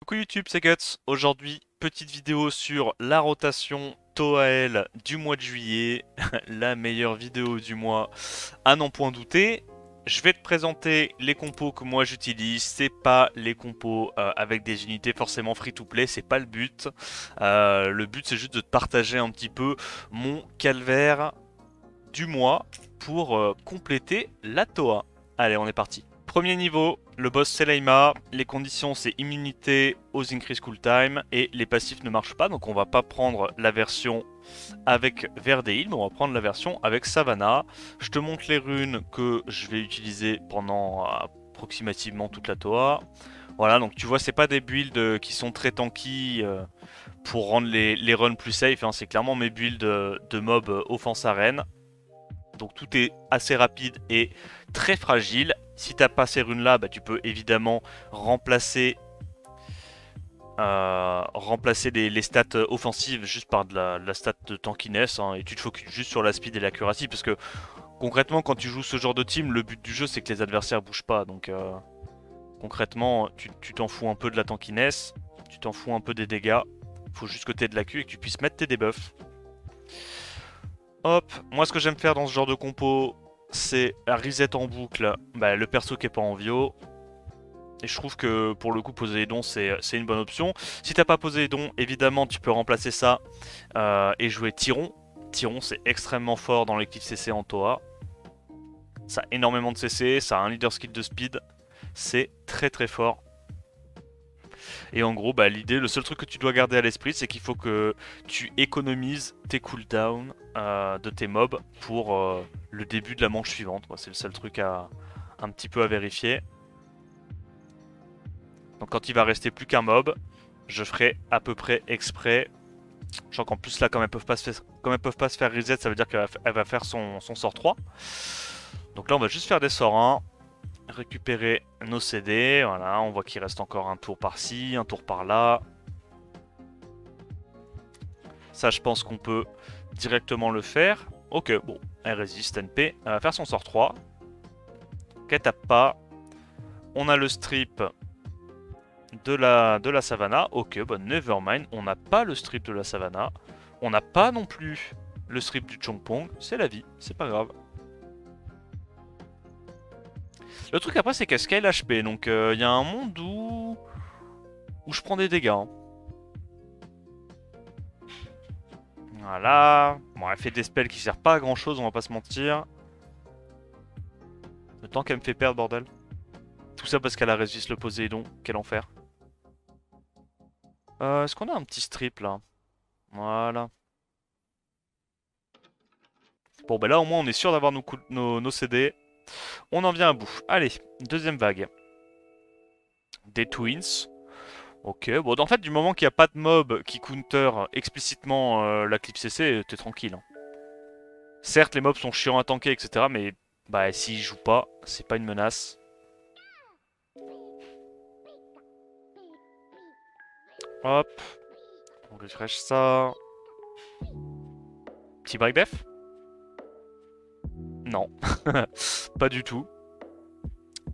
Coucou YouTube, c'est Guts. Aujourd'hui, petite vidéo sur la rotation Toael du mois de juillet, la meilleure vidéo du mois, à n'en point douter. Je vais te présenter les compos que moi j'utilise. C'est pas les compos avec des unités forcément free-to-play, c'est pas le but. Le but c'est juste de te partager un petit peu mon calvaire du mois pour compléter la Toa. Allez, on est parti. Premier niveau, le boss c'est Leima, les conditions c'est immunité aux increase cooltime et les passifs ne marchent pas, donc on va pas prendre la version avec Verdeil, mais on va prendre la version avec Savannah. Je te montre les runes que je vais utiliser pendant approximativement toute la Toa. Voilà, donc tu vois c'est pas des builds qui sont très tanky pour rendre les runs plus safe, hein. C'est clairement mes builds de mob offense arène. Donc tout est assez rapide et très fragile. Si t'as pas ces runes là, bah, tu peux évidemment remplacer, les stats offensives juste par de la stat de tankiness, hein, et tu te focuses juste sur la speed et l'accuracy parce que concrètement quand tu joues ce genre de team, le but du jeu c'est que les adversaires bougent pas. Donc concrètement tu t'en fous un peu de la tankiness, tu t'en fous un peu des dégâts. Faut juste que tu aies de la Q et que tu puisses mettre tes debuffs. Hop, moi ce que j'aime faire dans ce genre de compo, c'est la reset en boucle, bah, le perso qui est pas en Vio. Et je trouve que pour le coup Poséidon c'est une bonne option. Si t'as pas Poséidon, évidemment tu peux remplacer ça et jouer Tyron. Tyron c'est extrêmement fort dans l'équipe CC en Toa. Ça a énormément de CC, ça a un leader skill de speed. C'est très très fort. Et en gros, bah, l'idée, le seul truc que tu dois garder à l'esprit, c'est qu'il faut que tu économises tes cooldowns de tes mobs pour le début de la manche suivante. C'est le seul truc un petit peu à vérifier. Donc quand il va rester plus qu'un mob, je ferai à peu près exprès. Je sens qu'en plus là, comme elles peuvent pas se faire reset, ça veut dire qu'elle va faire son sort 3. Donc là, on va juste faire des sorts 1. Récupérer nos CD, voilà, on voit qu'il reste encore un tour par-ci, un tour par-là. Ça, je pense qu'on peut directement le faire. Ok, bon, elle résiste, NP. Elle va faire son sort 3. Qu'elle tape pas. On a le strip de la Savannah. Ok, bah nevermind. On n'a pas le strip de la Savannah. On n'a pas non plus le strip du Chongpong. C'est la vie, c'est pas grave. Le truc après, c'est qu'elle scale HP. Donc, il y a un monde où je prends des dégâts, hein. Voilà. Bon, elle fait des spells qui servent pas à grand chose, on va pas se mentir. Le temps qu'elle me fait perdre, bordel. Tout ça parce qu'elle a résisté le Poséidon. Quel enfer. Est-ce qu'on a un petit strip là? Voilà. Bon, bah là au moins on est sûr d'avoir nos CD. On en vient à bout. Allez, deuxième vague. Des Twins. Ok, bon en fait du moment qu'il n'y a pas de mob qui counter explicitement la clip CC, t'es tranquille, hein. Certes les mobs sont chiants à tanker etc. Mais bah s'ils jouent pas, c'est pas une menace. Hop. On refresh ça. Petit break def? Non. Pas du tout.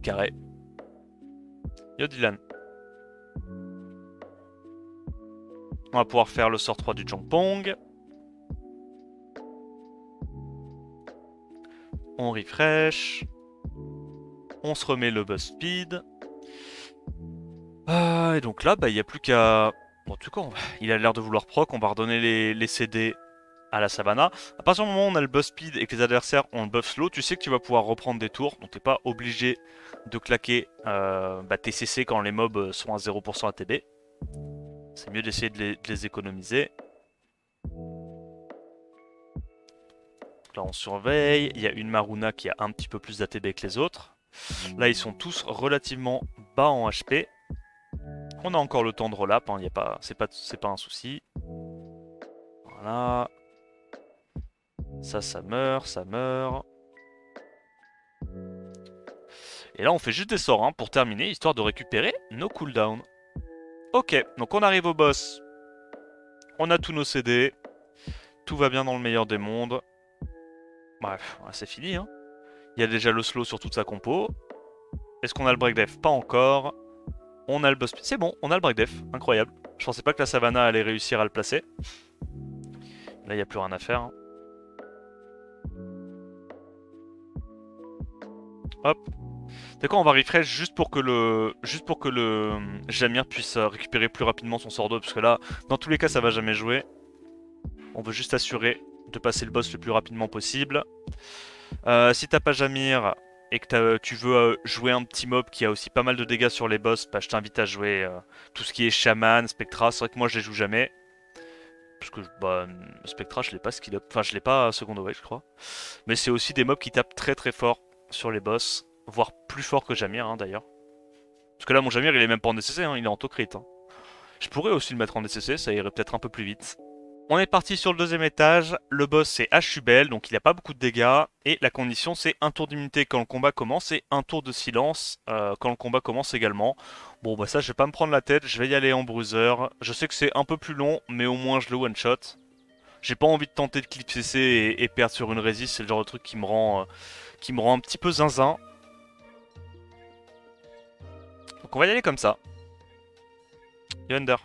Carré. Yo Dylan. On va pouvoir faire le sort 3 du Jongpong. On refresh. On se remet le buzz speed. Et donc là, bah, il n'y a plus qu'à... Bon, en tout cas, il a l'air de vouloir proc. On va redonner les CD à la Savannah. À partir du moment où on a le buff speed et que les adversaires ont le buff slow, tu sais que tu vas pouvoir reprendre des tours. Donc t'es pas obligé de claquer tes CC quand les mobs sont à 0% ATB. C'est mieux d'essayer de les économiser. Donc là on surveille. Il y a une Maruna qui a un petit peu plus d'ATB que les autres. Là ils sont tous relativement bas en HP. On a encore le temps de relap, hein, c'est pas un souci. Voilà. Ça meurt, ça meurt. Et là, on fait juste des sorts hein, pour terminer, histoire de récupérer nos cooldowns. Ok, donc on arrive au boss. On a tous nos CD. Tout va bien dans le meilleur des mondes. Bref, c'est fini, hein. Il y a déjà le slow sur toute sa compo. Est-ce qu'on a le break def? Pas encore. On a le boss. C'est bon, on a le break def. Incroyable. Je pensais pas que la Savannah allait réussir à le placer. Là, il n'y a plus rien à faire. Hein. Hop. C'est quoi, on va refresh juste pour que le Jamir puisse récupérer plus rapidement son sort d'eau. Parce que là, dans tous les cas, ça va jamais jouer. On veut juste assurer de passer le boss le plus rapidement possible. Si t'as pas Jamir et que tu veux jouer un petit mob qui a aussi pas mal de dégâts sur les boss, bah, je t'invite à jouer tout ce qui est Shaman, Spectra. C'est vrai que moi je les joue jamais. Parce que bah, Spectra je l'ai pas skill up. Enfin je l'ai pas second away je crois. Mais c'est aussi des mobs qui tapent très très fort sur les boss. Voire plus fort que Jamir hein, d'ailleurs. Parce que là mon Jamir il est même pas en DCC, hein, il est en auto-crit. Hein. Je pourrais aussi le mettre en DCC, ça irait peut-être un peu plus vite. On est parti sur le deuxième étage, le boss c'est Hubel, donc il a pas beaucoup de dégâts, et la condition c'est un tour d'immunité quand le combat commence et un tour de silence quand le combat commence également. Bon bah ça je vais pas me prendre la tête, je vais y aller en bruiser, je sais que c'est un peu plus long, mais au moins je le one shot. J'ai pas envie de tenter de clip CC et perdre sur une résist, c'est le genre de truc qui me rend un petit peu zinzin. Donc on va y aller comme ça. Yonder.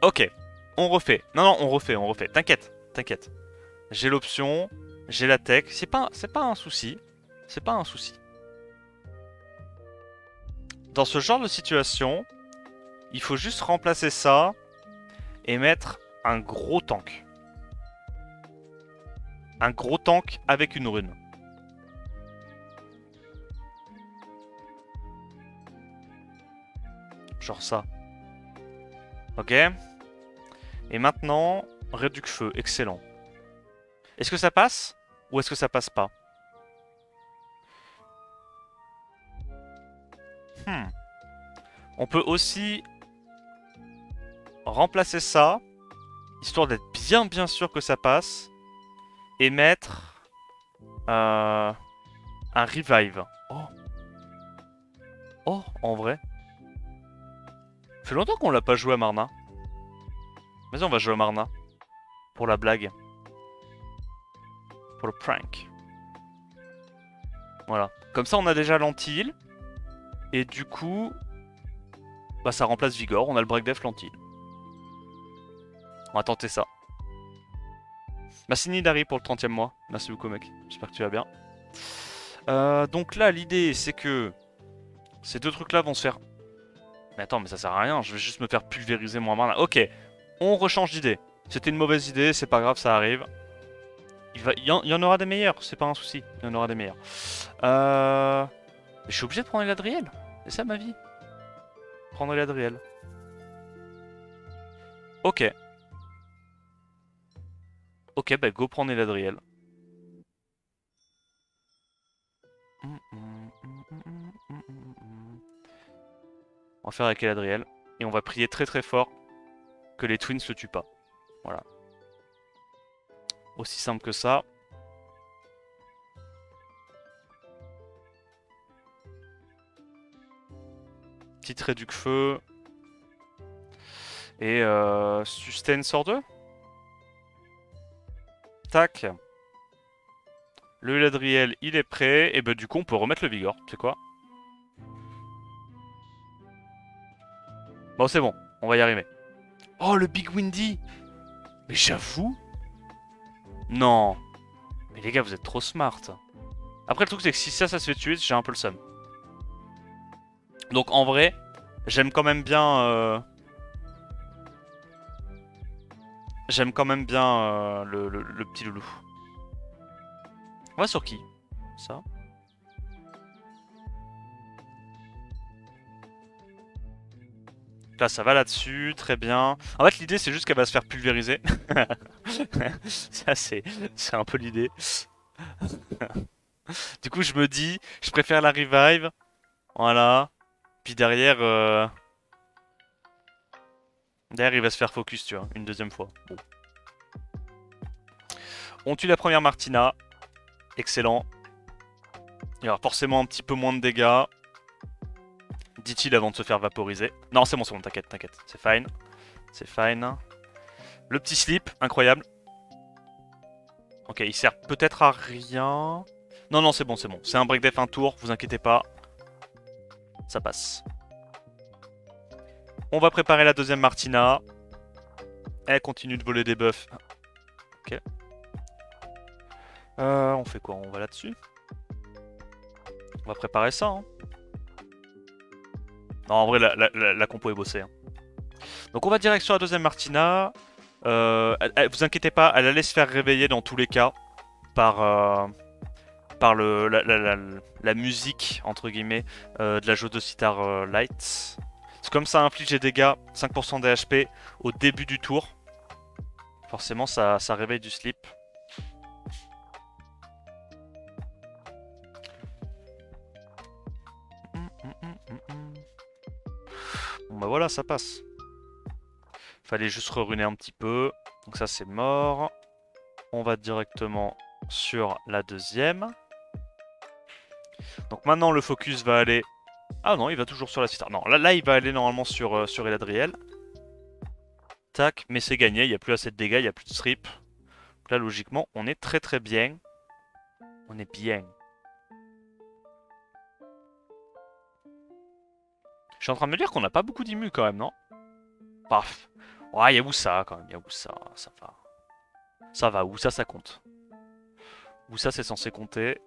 Ok, on refait. Non, non, on refait. T'inquiète, t'inquiète. J'ai l'option, j'ai la tech. C'est pas un souci. C'est pas un souci. Dans ce genre de situation, il faut juste remplacer ça et mettre un gros tank. Un gros tank avec une rune. Genre ça. Ok. Et maintenant, réduc feu, excellent. Est-ce que ça passe ou est-ce que ça passe pas? On peut aussi remplacer ça, histoire d'être bien sûr que ça passe, et mettre un revive. Oh. Oh, en vrai. Ça fait longtemps qu'on l'a pas joué à Marna. Vas-y, on va jouer à Marna. Pour la blague. Pour le prank. Voilà. Comme ça, on a déjà l'anti-heal. Et du coup... Bah, ça remplace Vigor. On a le break def l'anti-heal. On va tenter ça. Merci Nidari pour le 30e mois. Merci beaucoup, mec. J'espère que tu vas bien. Donc là, l'idée, c'est que... Ces deux trucs-là vont se faire... Mais attends, mais ça sert à rien. Je vais juste me faire pulvériser mon Marna. Ok. On rechange d'idée. C'était une mauvaise idée, c'est pas grave, ça arrive. Il y en aura des meilleurs, c'est pas un souci. Il y en aura des meilleurs. Je suis obligé de prendre l'Adriel. C'est ça ma vie. Prendre l'Adriel. Ok. Ok, bah go prendre l'Adriel. On va faire avec l'Adriel. Et on va prier très fort que les twins le tuent pas. Voilà. Aussi simple que ça. Petite réduc feu. Et sustain sort 2. Tac. Le Ladriel, il est prêt. Et bah du coup, on peut remettre le Vigor. C'est quoi? Bon, c'est bon. On va y arriver. Oh, le Big Windy. Mais j'avoue. Non. Mais les gars, vous êtes trop smart. Après, le truc, c'est que si ça se fait tuer, j'ai un peu le seum. Donc, en vrai, j'aime quand même bien... J'aime quand même bien le petit loulou. On va sur qui? Ça. Là, ça va là-dessus, très bien. En fait, l'idée, c'est juste qu'elle va se faire pulvériser. Ça, c'est un peu l'idée. Du coup, je me dis, je préfère la revive. Voilà. Puis derrière... Derrière, il va se faire focus, tu vois, une deuxième fois. Bon. On tue la première Martina. Excellent. Il y aura forcément un petit peu moins de dégâts. Dit-il avant de se faire vaporiser. Non, c'est bon, t'inquiète, t'inquiète. C'est fine. C'est fine. Le petit slip, incroyable. Ok, il sert peut-être à rien. Non, non, c'est bon, c'est bon. C'est un break def un tour, vous inquiétez pas. ça passe. On va préparer la deuxième Martina. Elle continue de voler des buffs. Ok. On fait quoi? On va là-dessus? On va préparer ça. Hein. Non, en vrai, la compo est bossée. Hein. Donc on va direction la deuxième Martina. Vous inquiétez pas, elle allait se faire réveiller dans tous les cas par la musique, entre guillemets, de la jeu de Sitar Light. C'est comme ça inflige des dégâts, 5% des HP au début du tour. Forcément, ça réveille du sleep. Bon bah voilà, ça passe. Fallait juste reruner un petit peu. Donc ça c'est mort. On va directement sur la deuxième. Donc maintenant le focus va aller... Ah non, il va toujours sur la Sitar. Non, là il va aller normalement sur Eladriel. Tac, mais c'est gagné, il n'y a plus assez de dégâts, il n'y a plus de strip. Donc là logiquement, on est très très bien. On est bien. Je suis en train de me dire qu'on n'a pas beaucoup d'immu quand même, non? Paf. Ouais, il y a Woussa quand même, il y a Woussa, ça va. Ça va, Woussa ça compte. Woussa c'est censé compter.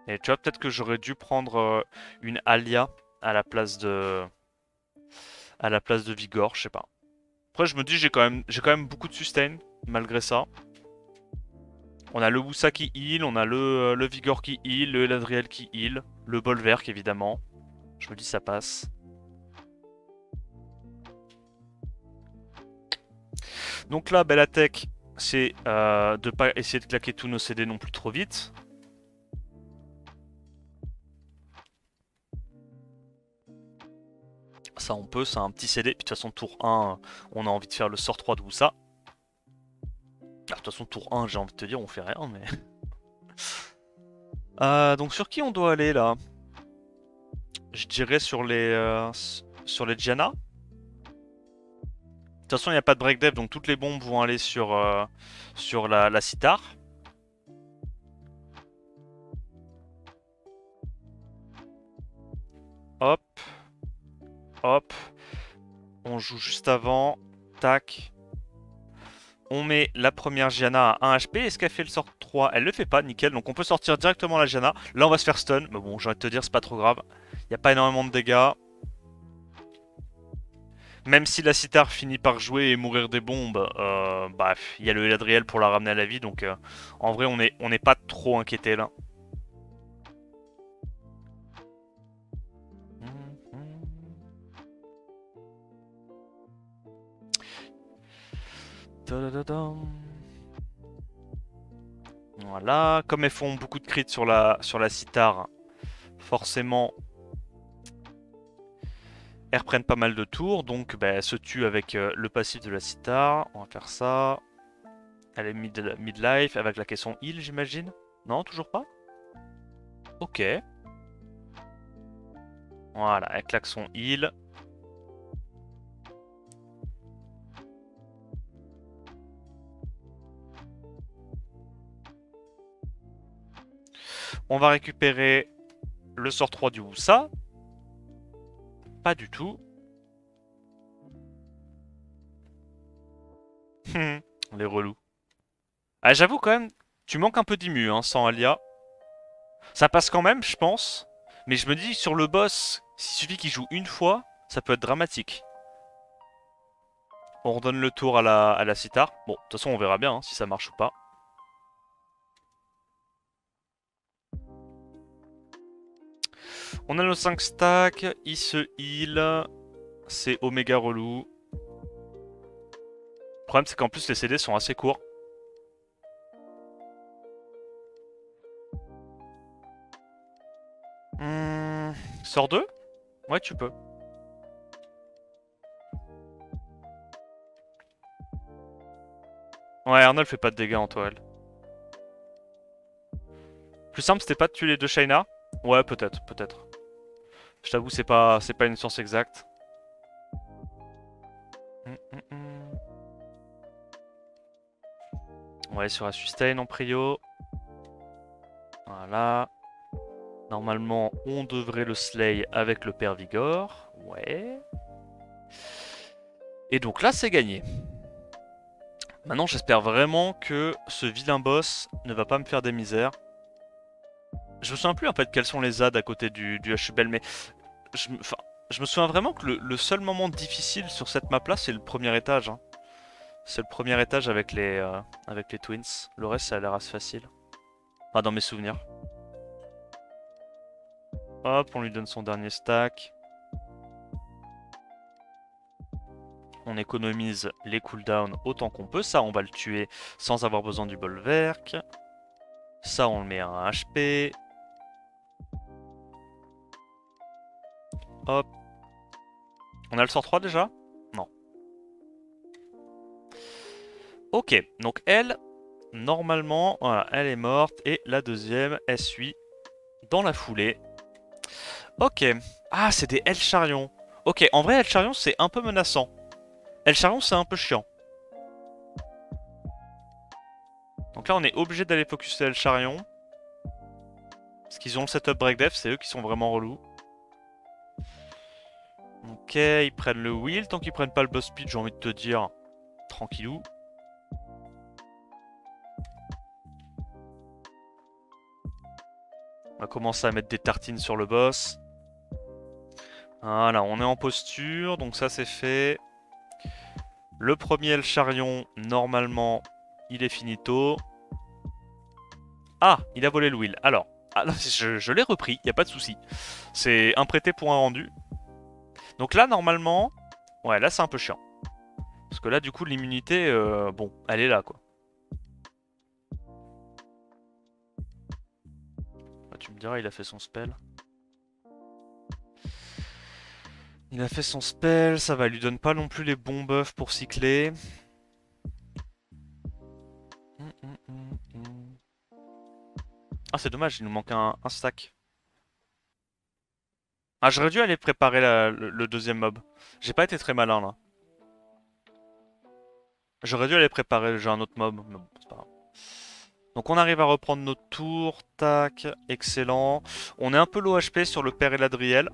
Et tu vois, peut-être que j'aurais dû prendre une Alia à la place de... Vigor, je sais pas. Après, je me dis, j'ai quand même beaucoup de sustain, malgré ça. On a le Woussa qui heal, on a le Vigor qui heal, le Eladriel qui heal, le Bolverk évidemment. Je me dis, ça passe. Donc là, Bellatek, c'est de pas essayer de claquer tous nos CD non plus trop vite. Ça on peut, c'est un petit CD. Puis de toute façon tour 1, on a envie de faire le sort 3 de Woussa. De toute façon tour 1, j'ai envie de te dire, on fait rien mais... donc sur qui on doit aller là? Je dirais sur les Gianna. De toute façon il n'y a pas de break dev donc toutes les bombes vont aller sur la Sitar. Hop. Hop. On joue juste avant. Tac. On met la première Gianna à 1 HP. Est-ce qu'elle fait le sort 3? Elle le fait pas, nickel. Donc on peut sortir directement la Gianna. Là on va se faire stun. Mais bon, j'ai envie de te dire, c'est pas trop grave. Il n'y a pas énormément de dégâts. Même si la Sitar finit par jouer et mourir des bombes, bah, il y a le Eladriel pour la ramener à la vie. Donc en vrai, on n'est pas trop inquiété là. Voilà, comme elles font beaucoup de crits sur la Sitar, forcément, elles reprennent pas mal de tours, donc bah, elles se tuent avec le passif de la Sitar. On va faire ça. Elle est midlife, avec la question heal, j'imagine. Non, toujours pas? Ok. Voilà, elle claque son heal. On va récupérer le sort 3 du Woussa. Pas du tout. Les relous. Ah, j'avoue quand même, tu manques un peu d'immu hein, sans Alia. Ça passe quand même, je pense. Mais je me dis, sur le boss, s'il suffit qu'il joue une fois, ça peut être dramatique. On redonne le tour à la Sitar. Bon, de toute façon, on verra bien hein, si ça marche ou pas. On a nos 5 stacks, il se heal. C'est Oméga relou. Le problème, c'est qu'en plus, les CD sont assez courts. Sors 2? Ouais, tu peux. Ouais, Arnold fait pas de dégâts en toile. Plus simple, c'était pas de tuer les deux Shaina? Ouais, peut-être, peut-être. Je t'avoue, c'est pas une science exacte. On va aller sur la sustain en prio. Voilà. Normalement, on devrait le slay avec le père Vigor. Ouais. Et donc là, c'est gagné. Maintenant, j'espère vraiment que ce vilain boss ne va pas me faire des misères. Je me souviens plus en fait quels sont les ZAD à côté du HUBEL, mais je me souviens vraiment que le seul moment difficile sur cette map là, c'est le premier étage. Hein. C'est le premier étage avec les twins. Le reste, ça a l'air assez facile. Enfin, dans mes souvenirs. Hop, on lui donne son dernier stack. On économise les cooldowns autant qu'on peut. Ça, on va le tuer sans avoir besoin du bolverk. Ça, on le met à 1 HP. Hop. On a le sort 3 déjà? Non. Ok, donc elle, normalement, voilà, elle est morte. Et la deuxième, elle suit dans la foulée. Ok. Ah, c'est des El Charion. Ok, en vrai, El Charion, c'est un peu menaçant. El Charion, c'est un peu chiant. Donc là, on est obligé d'aller focuser El Charion. Parce qu'ils ont le setup breakdef, c'est eux qui sont vraiment relous. Ok, ils prennent le wheel. Tant qu'ils prennent pas le boss speed, j'ai envie de te dire, tranquillou. On va commencer à mettre des tartines sur le boss. Voilà, on est en posture, donc ça c'est fait. Le premier El Charion, normalement, il est finito. Ah, il a volé le wheel. Alors, je l'ai repris, il n'y a pas de souci. C'est un prêté pour un rendu. Donc là, normalement... Ouais, là, c'est un peu chiant. Parce que là, du coup, l'immunité, bon, elle est là, quoi. Ah, tu me diras, il a fait son spell. Il a fait son spell, ça va, il lui donne pas non plus les bons buffs pour cycler. Ah, c'est dommage, il nous manque un stack. Ah, j'aurais dû aller préparer le deuxième mob. J'ai pas été très malin, là. J'aurais dû aller préparer déjà un autre mob, mais bon, c'est pas grave. Donc on arrive à reprendre notre tour, tac, excellent. On est un peu low HP sur le père et l'Adriel.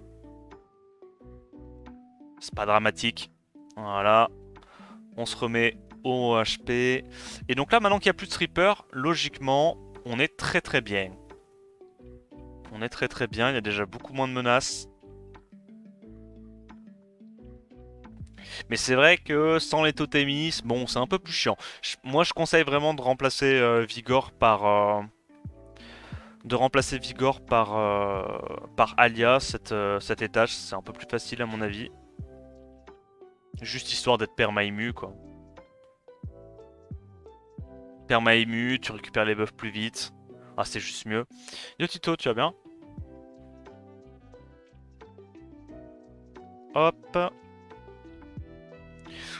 C'est pas dramatique. Voilà. On se remet au HP. Et donc là, maintenant qu'il n'y a plus de Reaper, logiquement, on est très très bien. On est très très bien, il y a déjà beaucoup moins de menaces. Mais c'est vrai que sans les totémismes, bon, c'est un peu plus chiant. Moi, je conseille vraiment de remplacer Vigor par... par Alia, cet étage. C'est un peu plus facile à mon avis. Juste histoire d'être perma-ému, quoi. Perma-ému, tu récupères les buffs plus vite. Ah, c'est juste mieux. Yo Tito, tu vas bien? Hop.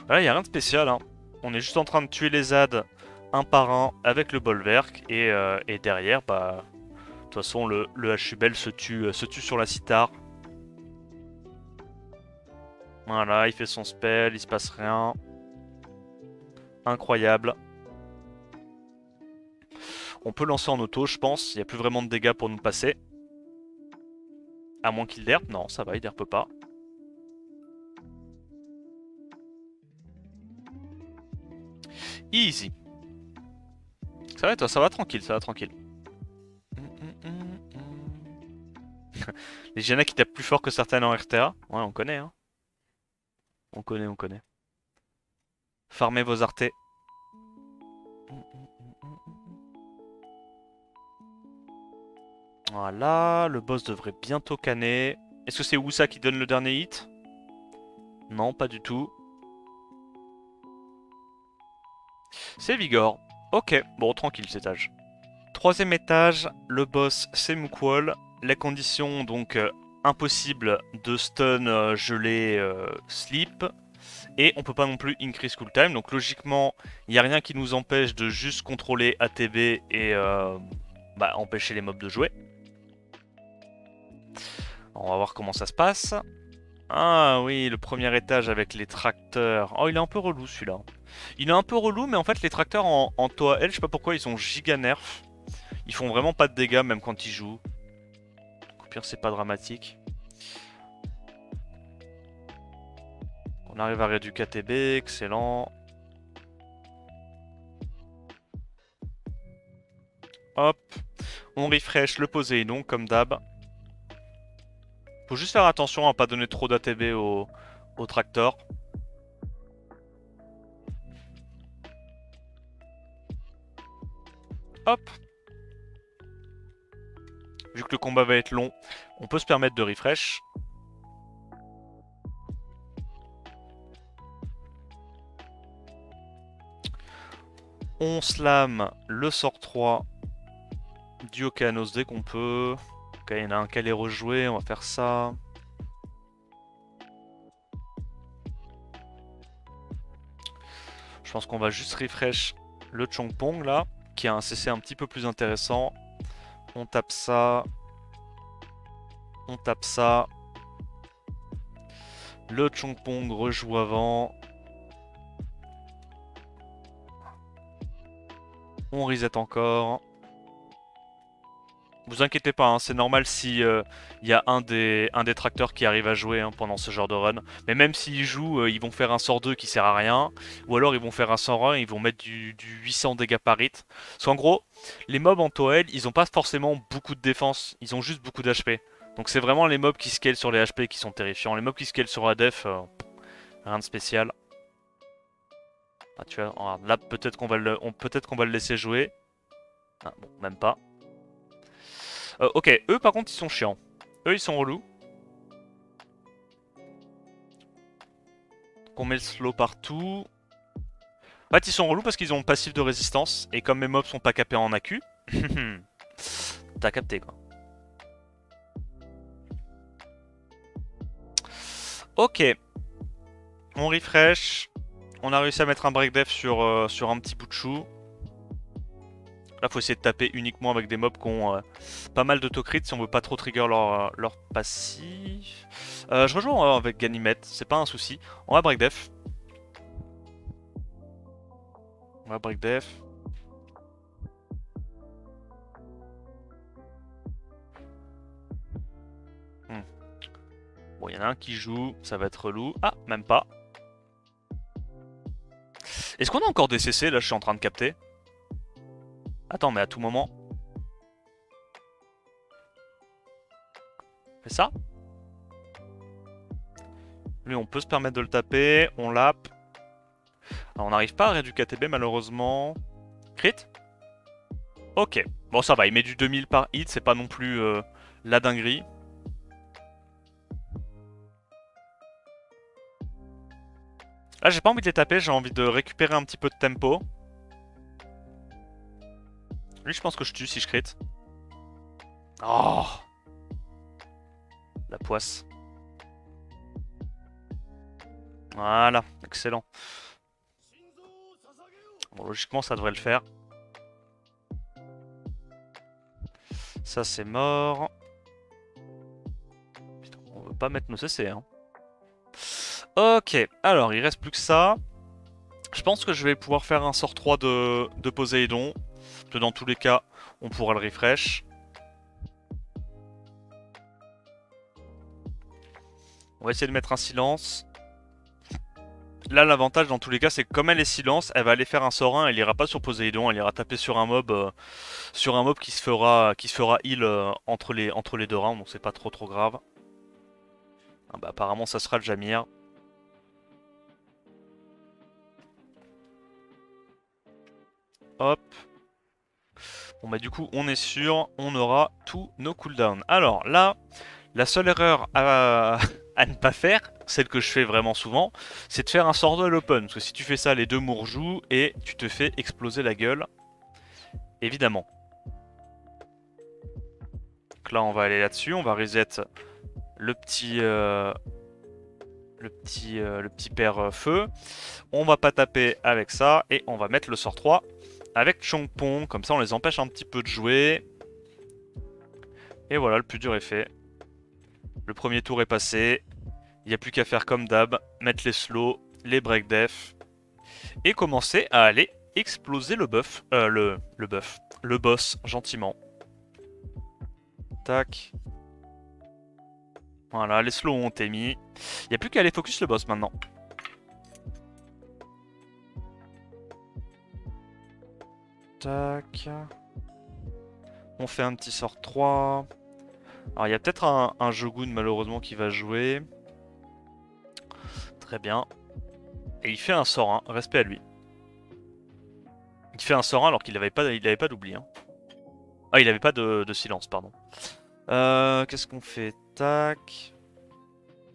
Voilà, y a rien de spécial, hein. On est juste en train de tuer les ZAD un par un avec le bolverk. Et derrière, bah... De toute façon, le HUBEL se tue sur la cithare. Voilà, il fait son spell, il se passe rien. Incroyable. On peut lancer en auto, je pense. Il n'y a plus vraiment de dégâts pour nous passer. À moins qu'il derpe. Non, ça va, il derpe pas. Easy. Ça va, toi, ça va tranquille, ça va tranquille. Les Gianna qui tapent plus fort que certaines en RTA. Ouais, on connaît, hein. On connaît, on connaît. Farmez vos artés. Voilà, le boss devrait bientôt canner. Est-ce que c'est Wusa qui donne le dernier hit? Non, pas du tout. C'est Vigor. Ok, bon, tranquille cet étage. Troisième étage, le boss c'est Mookwall. Les conditions, donc, impossible de stun, gelé, sleep. Et on peut pas non plus increase cooltime. Donc logiquement, il n'y a rien qui nous empêche de juste contrôler ATB et bah, empêcher les mobs de jouer. On va voir comment ça se passe. Ah oui, le premier étage avec les tracteurs. Oh, il est un peu relou celui-là. Il est un peu relou, mais en fait, les tracteurs en Toa L, je sais pas pourquoi, ils sont giga nerfs. Ils font vraiment pas de dégâts, même quand ils jouent. Au pire, c'est pas dramatique. On arrive à réduire KTB, excellent. Hop, on refresh le Poséidon comme d'hab. Faut juste faire attention à pas donner trop d'ATB au tracteur. Hop. Vu que le combat va être long, on peut se permettre de refresh. On slam le sort 3 du Okeanos dès qu'on peut. Ok, il y en a un qui allait rejouer, on va faire ça. Je pense qu'on va juste refresh le Chongpong là, qui a un CC un petit peu plus intéressant. On tape ça. On tape ça. Le Chongpong rejoue avant. On reset encore. Vous inquiétez pas, hein, c'est normal si y a un des tracteurs qui arrive à jouer hein, pendant ce genre de run. Mais même s'ils jouent, ils vont faire un sort 2 qui sert à rien. Ou alors ils vont faire un sort 1 et ils vont mettre du 800 dégâts par hit. Parce qu'en gros, les mobs en Toel, ils ont pas forcément beaucoup de défense. Ils ont juste beaucoup d'HP. Donc c'est vraiment les mobs qui scalent sur les HP qui sont terrifiants. Les mobs qui scalent sur la def, rien de spécial. Ah, tu vois, regarde, là peut-être qu'on va le laisser jouer. Ah, bon, même pas. Ok, eux par contre ils sont chiants. Eux ils sont relous. Donc on met le slow partout. En fait ils sont relous parce qu'ils ont le passif de résistance. Et comme mes mobs sont pas capés en AQ. T'as capté quoi. Ok. On refresh. On a réussi à mettre un break def sur un petit bout de chou. Là, faut essayer de taper uniquement avec des mobs qui ont pas mal d'autocrit si on veut pas trop trigger leur passif. Je rejoins avec Ganymede, c'est pas un souci. On va break def. On va break def. Bon, il y en a un qui joue, ça va être relou. Ah, même pas. Est-ce qu'on a encore des CC là, je suis en train de capter? Attends, mais à tout moment. Fais ça. Lui, on peut se permettre de le taper. On lappe. On n'arrive pas à réduire KTB malheureusement. Crit. Ok. Bon, ça va. Il met du 2000 par hit. C'est pas non plus la dinguerie. Là, j'ai pas envie de les taper. J'ai envie de récupérer un petit peu de tempo. Lui, je pense que je tue si je crit. Oh! La poisse. Voilà, excellent. Bon, logiquement, ça devrait le faire. Ça, c'est mort. Putain, on veut pas mettre nos CC, hein. Ok, alors, il reste plus que ça. Je pense que je vais pouvoir faire un sort 3 de Poséidon. Parce que dans tous les cas, on pourra le refresh. On va essayer de mettre un silence. Là, l'avantage dans tous les cas, c'est que comme elle est silence, elle va aller faire un sort 1, elle ira pas sur Poséidon, elle ira taper sur un mob qui se fera heal entre les deux rounds, donc c'est pas trop grave. Ah bah, apparemment, ça sera le Jamir. Hop. Bon bah du coup, on est sûr, on aura tous nos cooldowns. Alors là, la seule erreur à ne pas faire, celle que je fais vraiment souvent, c'est de faire un sort à l'open. Parce que si tu fais ça, les deux mours jouent et tu te fais exploser la gueule. Évidemment. Donc là, on va aller là-dessus. On va reset le petit père feu. On va pas taper avec ça. Et on va mettre le sort 3 avec Chongpong. Comme ça, on les empêche un petit peu de jouer. Et voilà, le plus dur est fait. Le premier tour est passé. Il n'y a plus qu'à faire comme d'hab, mettre les slows, les break def, et commencer à aller exploser le buff, le boss, gentiment. Tac. Voilà, les slows ont été mis. Il n'y a plus qu'à aller focus le boss maintenant. Tac. On fait un petit sort 3. Alors il y a peut-être un Shogun malheureusement qui va jouer. Très bien. Et il fait un sort 1, respect à lui. Il fait un sort 1 alors qu'il n'avait pas d'oubli. Hein. Ah, il n'avait pas de silence, pardon. Qu'est-ce qu'on fait? Tac.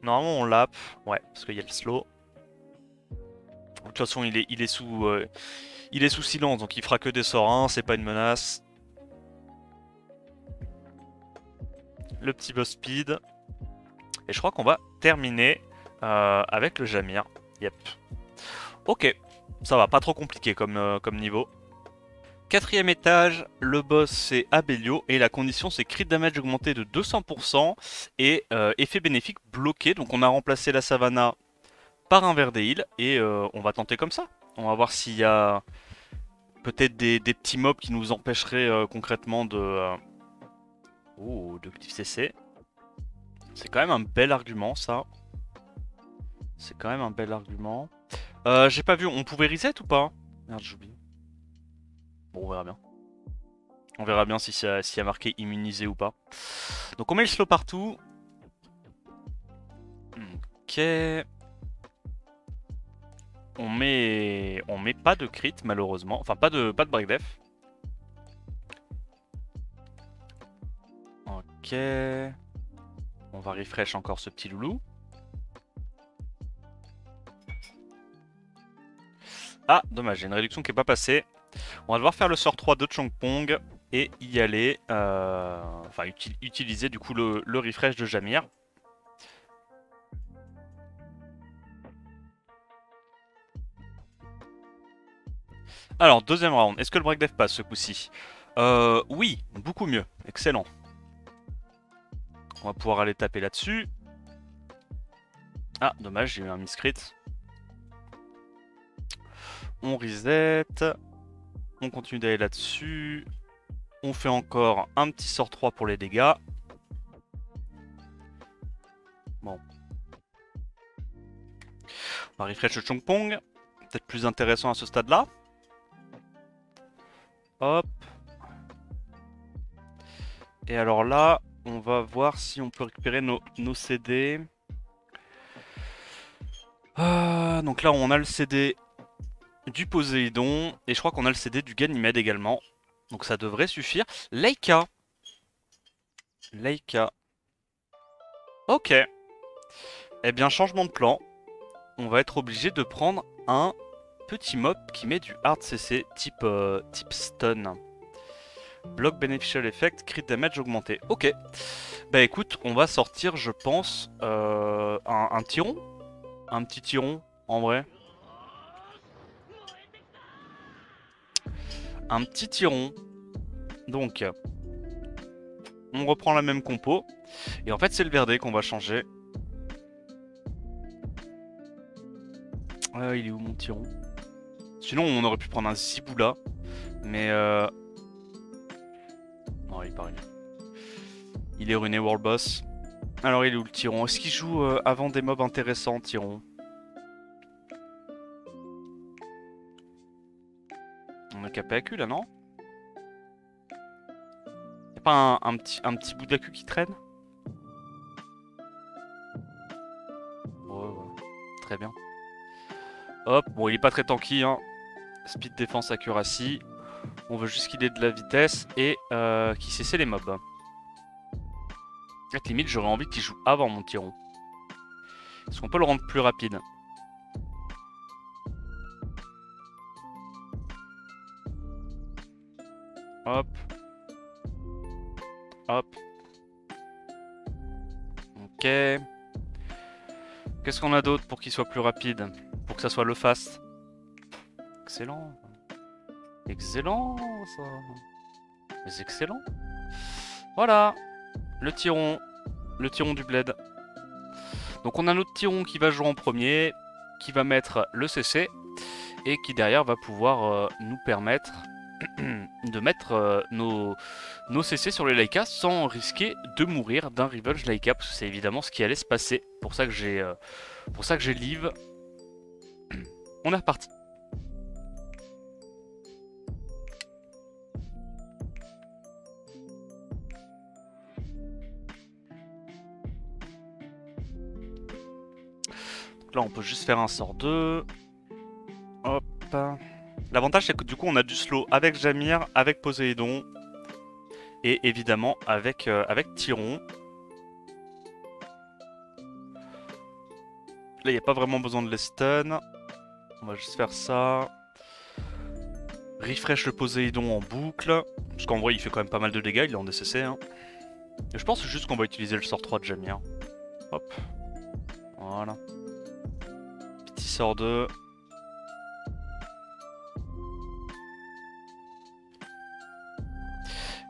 Normalement on lap. Ouais, parce qu'il y a le slow. De toute façon il est sous silence, donc il fera que des sorts 1, c'est pas une menace. Le petit boss speed. Et je crois qu'on va terminer avec le Jamir. Yep. Ok, ça va, pas trop compliqué comme niveau. Quatrième étage, le boss c'est Abelio et la condition c'est crit damage augmenté de 200% et effet bénéfique bloqué. Donc on a remplacé la Savannah par un Verdeil et on va tenter comme ça. On va voir s'il y a peut-être des petits mobs qui nous empêcheraient concrètement de Glyph CC. C'est quand même un bel argument ça. C'est quand même un bel argument. J'ai pas vu, on pouvait reset ou pas? Merde, j'oublie. Bon, on verra bien. On verra bien s'il y a marqué immunisé ou pas. Donc on met le slow partout. Ok. On met pas de crit malheureusement. Enfin pas de break def. Ok. On va refresh encore ce petit loulou. Ah, dommage, j'ai une réduction qui n'est pas passée. On va devoir faire le sort 3 de Chongpong et y aller. Enfin, utiliser du coup le refresh de Jamir. Alors, deuxième round. Est-ce que le break def passe ce coup-ci? Oui, beaucoup mieux. Excellent. On va pouvoir aller taper là-dessus. Ah, dommage, j'ai eu un miscrit. On reset. On continue d'aller là-dessus. On fait encore un petit sort 3 pour les dégâts. Bon. On va refresh le Chongpong. Peut-être plus intéressant à ce stade-là. Hop. Et alors là, on va voir si on peut récupérer nos CD. Donc là, on a le CD du Poséidon. Et je crois qu'on a le CD du Ganymède également. Donc ça devrait suffire. Leica. Leica. Ok. Eh bien, changement de plan. On va être obligé de prendre un petit mob qui met du hard CC type stun. Block beneficial effect, crit damage augmenté. Ok. Bah écoute, on va sortir, je pense, un tiron. Un petit tiron, en vrai. Un petit tiron. Donc, on reprend la même compo. Et en fait, c'est le verdé qu'on va changer. Il est où mon tiron? Sinon, on aurait pu prendre un Ziboula. Mais non, il est pas ruiné. Il est ruiné World Boss. Alors, il est où le tiron? Est-ce qu'il joue avant des mobs intéressants, tiron? On a capé AQ là, non? Y'a pas un petit bout d'AQ qui traîne? Ouais, très bien. Hop, bon, il est pas très tanky, hein. Speed, défense, accuracy. On veut juste qu'il ait de la vitesse et qu'il cesse les mobs. À la limite, j'aurais envie qu'il joue avant mon tiron. Est-ce qu'on peut le rendre plus rapide? Hop. Hop. Ok. Qu'est-ce qu'on a d'autre pour qu'il soit plus rapide? Pour que ça soit le fast. Excellent. Excellent, ça. Mais excellent. Voilà. Le tiron du bled. Donc on a notre tiron qui va jouer en premier, qui va mettre le CC, et qui derrière va pouvoir nous permettre de mettre nos CC sur les Laika sans risquer de mourir d'un Revenge Laika, parce que c'est évidemment ce qui allait se passer. Pour ça que j'ai leave. On est reparti. Donc là on peut juste faire un sort 2. Hop. L'avantage c'est que du coup on a du slow avec Jamir, avec Poséidon. Et évidemment avec Tyron. Là il n'y a pas vraiment besoin de les stun. On va juste faire ça. Refresh le Poséidon en boucle. Parce qu'en vrai il fait quand même pas mal de dégâts, il est en DCC. Hein. Et je pense juste qu'on va utiliser le sort 3 de Jamir. Hop. Voilà. Petit sort 2.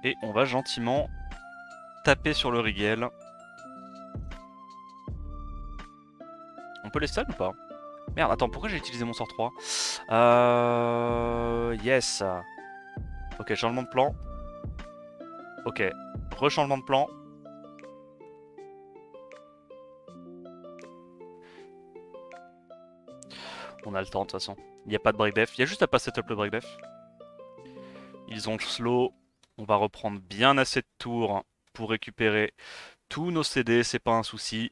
Et on va gentiment taper sur le Rigel. On peut les stun ou pas? Merde, attends, pourquoi j'ai utilisé mon sort 3? Yes. Ok, changement de plan. Ok, rechangement de plan. On a le temps de toute façon. Il n'y a pas de break def. Il y a juste à pas setup le break def. Ils ont slow. On va reprendre bien assez de tours pour récupérer tous nos CD. C'est pas un souci.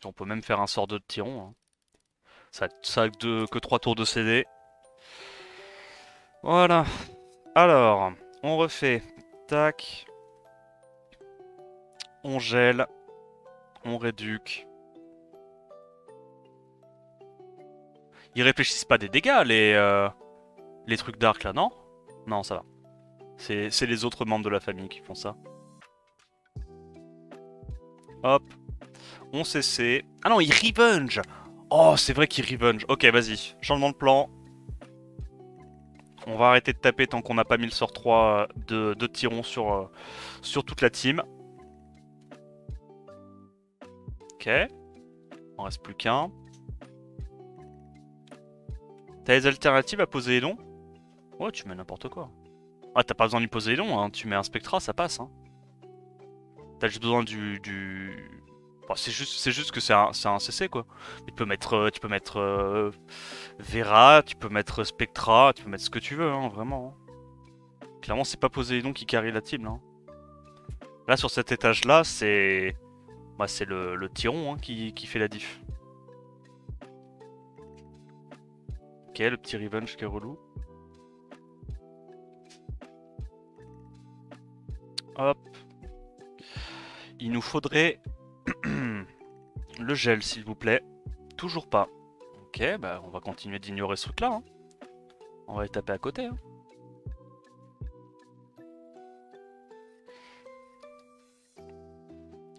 On peut même faire un sort 2 de Tyron. Hein. Ça a que 3 tours de CD. Voilà. Alors, on refait. Tac. On gèle. On réduque. Ils réfléchissent pas des dégâts, les trucs d'arc là, non? Non, ça va. C'est les autres membres de la famille qui font ça. Hop. On CC. Ah non, ils revenge. Oh, c'est vrai qu'ils revenge. Ok, vas-y. Changement de plan. On va arrêter de taper tant qu'on n'a pas mis le sort 3 de Tyron sur toute la team. Ok. On reste plus qu'un. T'as les alternatives à Poséidon? Ouais, tu mets n'importe quoi. Ah, t'as pas besoin du Poséidon, hein. Tu mets un Spectra, ça passe. Hein. T'as juste besoin du... Enfin, c'est juste que c'est un CC, quoi. Tu peux mettre Vera, tu peux mettre Spectra, tu peux mettre ce que tu veux, hein, vraiment. Clairement, c'est pas Poséidon qui carry la team, là. Là, sur cet étage-là, c'est... Bah, c'est le Tyron hein, qui fait la diff. Ok, le petit revenge qui est relou. Hop. Il nous faudrait le gel, s'il vous plaît. Toujours pas. Ok, bah on va continuer d'ignorer ce truc-là. Hein. On va les taper à côté. Hein.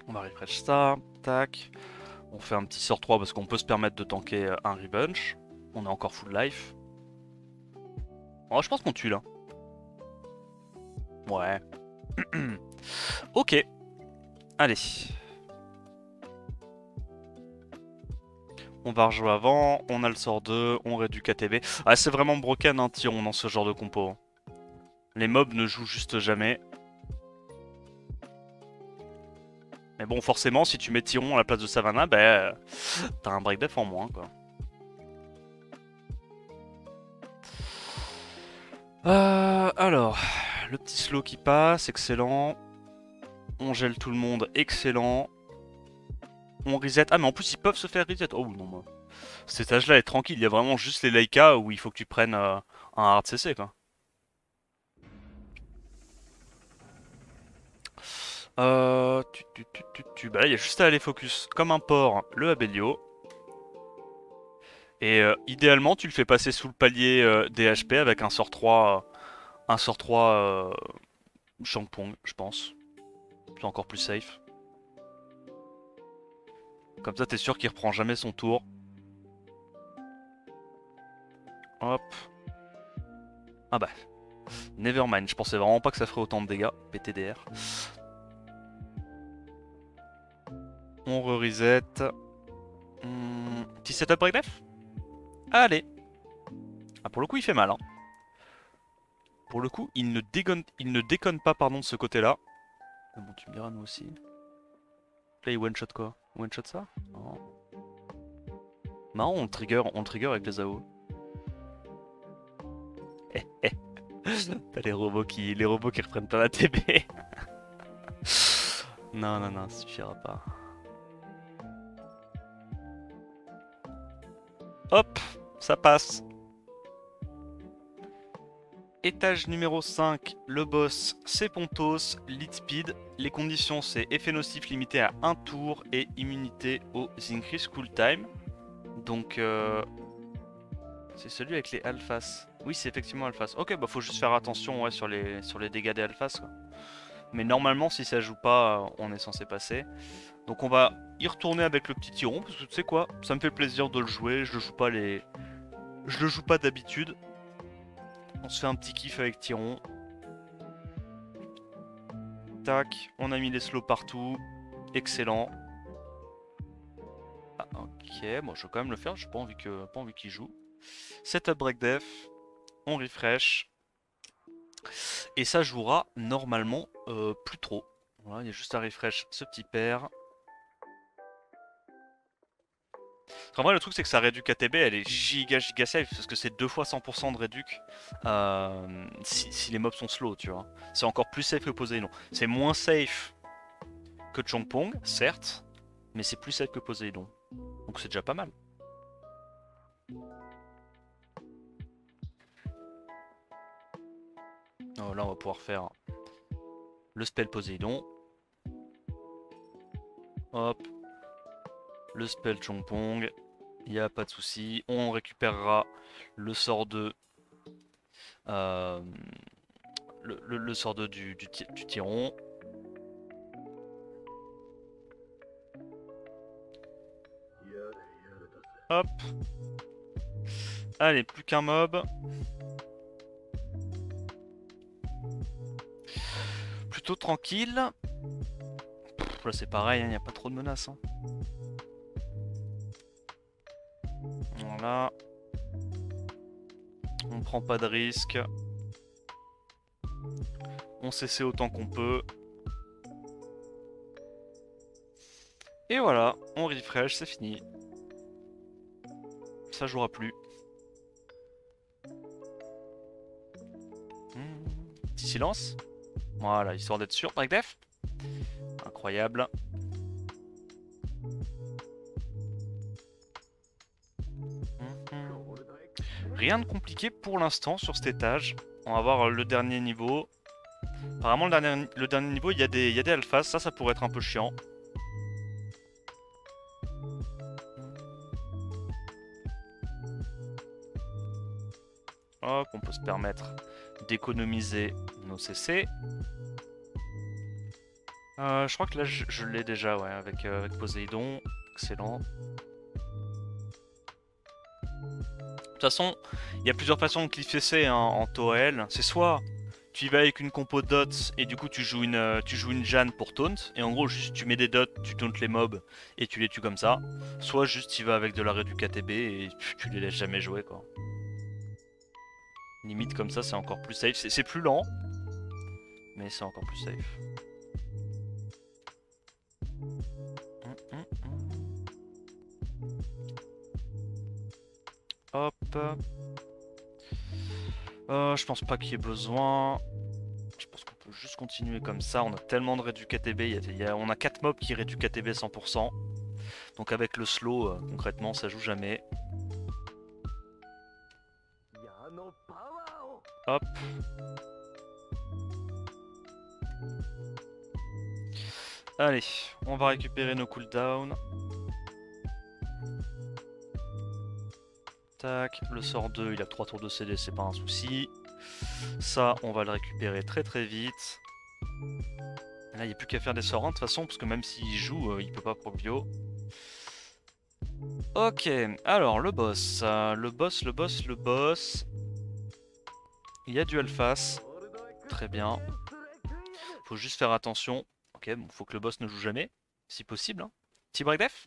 On va refresh ça. Tac. On fait un petit sort 3 parce qu'on peut se permettre de tanker un revenge. On est encore full life. Oh, je pense qu'on tue là. Ouais. Ok. Allez. On va rejouer avant, on a le sort 2, on réduit KTB. Ah, c'est vraiment broken un Tyron dans ce genre de compo. Hein. Les mobs ne jouent juste jamais. Mais bon, forcément, si tu mets Tyron à la place de Savannah, bah, t'as un break def en moins, quoi. Alors, le petit slow qui passe, excellent. On gèle tout le monde, excellent. On reset. Ah, mais en plus, ils peuvent se faire reset. Oh non, moi. Cet étage-là est tranquille, il y a vraiment juste les Laika où il faut que tu prennes un hard CC, quoi. Bah là, il y a juste à aller focus comme un porc le Abelio. Et idéalement, tu le fais passer sous le palier des HP avec un sort 3, Shampong, je pense. C'est encore plus safe. Comme ça, t'es sûr qu'il reprend jamais son tour. Hop. Ah bah. Nevermind, je pensais vraiment pas que ça ferait autant de dégâts. PTDR. On re-reset. Petit setup break def. Allez. Ah, pour le coup, il fait mal. Hein. Pour le coup, il ne déconne pas pardon, de ce côté-là. Mais bon, tu me diras, nous aussi. Là, il one-shot quoi? One-shot ça? Non. Marrant, on le trigger avec les AO. T'as les robots qui reprennent pas la TB. Non, non, non, ça suffira pas. Hop, ça passe. Étage numéro 5, le boss c'est Pontos, lead speed. Les conditions c'est effet nocif limité à 1 tour et immunité aux increase cool time. Donc c'est celui avec les alphas. Oui, c'est effectivement alphas. Ok, bah faut juste faire attention ouais, sur les dégâts des alphas. Quoi. Mais normalement, si ça joue pas, on est censé passer. Donc on va y retourner avec le petit Tyron parce que tu sais quoi, ça me fait plaisir de le jouer. Je le joue pas d'habitude. On se fait un petit kiff avec Tyron. Tac, on a mis les slows partout. Excellent. Ah, ok, bon, je vais quand même le faire. J'ai pas envie qu'il joue. Setup break def. On refresh. Et ça jouera normalement plus trop. Voilà, il y a juste à refresh ce petit pair. En vrai, le truc c'est que sa réduc KTB elle est giga safe parce que c'est 2 fois 100% de réduc si les mobs sont slow, tu vois. C'est encore plus safe que Poséidon. C'est moins safe que Chongpong, certes, mais c'est plus safe que Poséidon. Donc c'est déjà pas mal. Oh, là, on va pouvoir faire le spell Poséidon. Hop. Le spell Chongpong. Il n'y a pas de souci. On récupérera le sort de... le sort de du Tyron. Hop. Allez, plus qu'un mob. Plutôt tranquille. Là c'est pareil, il n'y a pas trop de menaces. Hein. Voilà. On prend pas de risque. On CC autant qu'on peut. Et voilà, on refresh, c'est fini. Ça jouera plus. Petit silence. Voilà, histoire d'être sûr. Break def. Incroyable. Rien de compliqué pour l'instant sur cet étage. On va voir le dernier niveau. Apparemment le dernier niveau il y a des alphas, ça pourrait être un peu chiant. Hop, on peut se permettre d'économiser nos CC. Je crois que là je l'ai déjà ouais, avec Poséidon. Excellent. De toute façon, il y a plusieurs façons de cliffer C hein, en Toel. C'est soit tu y vas avec une compo de dots et du coup tu joues une Jeanne pour taunt. Et en gros, juste tu mets des dots, tu tauntes les mobs et tu les tues comme ça. Soit juste tu vas avec de la réduc KTB et tu les laisses jamais jouer quoi. Limite comme ça, c'est encore plus safe. C'est plus lent, mais c'est encore plus safe. Hop. Je pense pas qu'il y ait besoin. Je pense qu'on peut juste continuer comme ça. On a tellement de réduc KTB. On a 4 mobs qui réduisent KTB 100%. Donc avec le slow, concrètement, ça joue jamais. Hop. Allez, on va récupérer nos cooldowns. Tac, le sort 2, il a 3 tours de CD, c'est pas un souci. Ça, on va le récupérer très très vite. Là, il n'y a plus qu'à faire des sorts 1 de toute façon, parce que même s'il joue, il peut pas proc bio. Ok, alors le boss. Le boss. Il y a du alphas. Très bien. Faut juste faire attention. Ok, bon, faut que le boss ne joue jamais, si possible. Hein. Petit break def.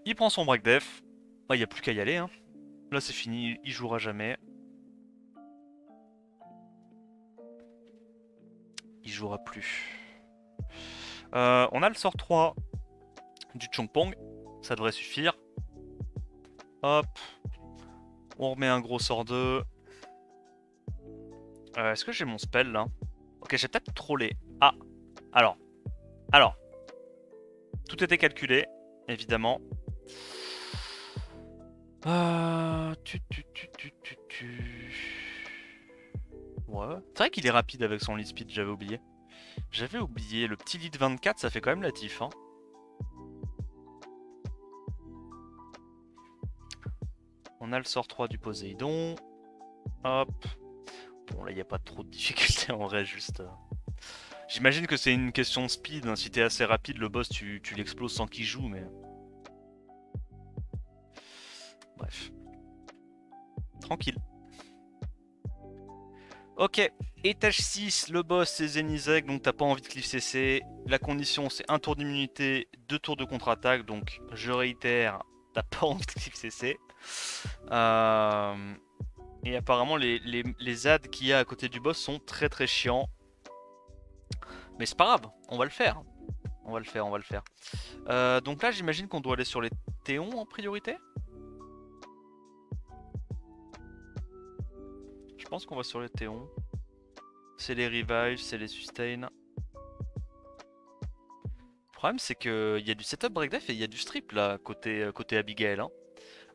Il prend son break def. Bah, y a plus qu'à y aller. Hein. Là, c'est fini. Il jouera jamais. Il jouera plus. On a le sort 3 du Chongpong. Ça devrait suffire. Hop. On remet un gros sort 2. Est-ce que j'ai mon spell là? Ok, j'ai peut-être trollé. Ah. Alors. Tout était calculé, évidemment. Ouais. C'est vrai qu'il est rapide avec son lead speed, j'avais oublié. J'avais oublié, le petit lead 24, ça fait quand même la tif. Hein. On a le sort 3 du Poséidon. Hop. Bon, là, il n'y a pas trop de difficulté en vrai, juste... J'imagine que c'est une question de speed. Hein. Si t'es assez rapide, le boss, tu l'exploses sans qu'il joue, mais... Bref. Tranquille. Ok, étage 6, le boss c'est Zenizek, donc t'as pas envie de cliff CC. La condition c'est un tour d'immunité, 2 tours de contre-attaque, donc je réitère, t'as pas envie de cliff CC. Et apparemment les adds qu'il y a à côté du boss sont très très chiants. Mais c'est pas grave, on va le faire. On va le faire. Donc là j'imagine qu'on doit aller sur les Théons en priorité. Je pense qu'on va sur les Théons. C'est les revives, c'est les sustain. Le problème c'est qu'il y a du setup breakdef et il y a du strip là côté Abigail. Hein.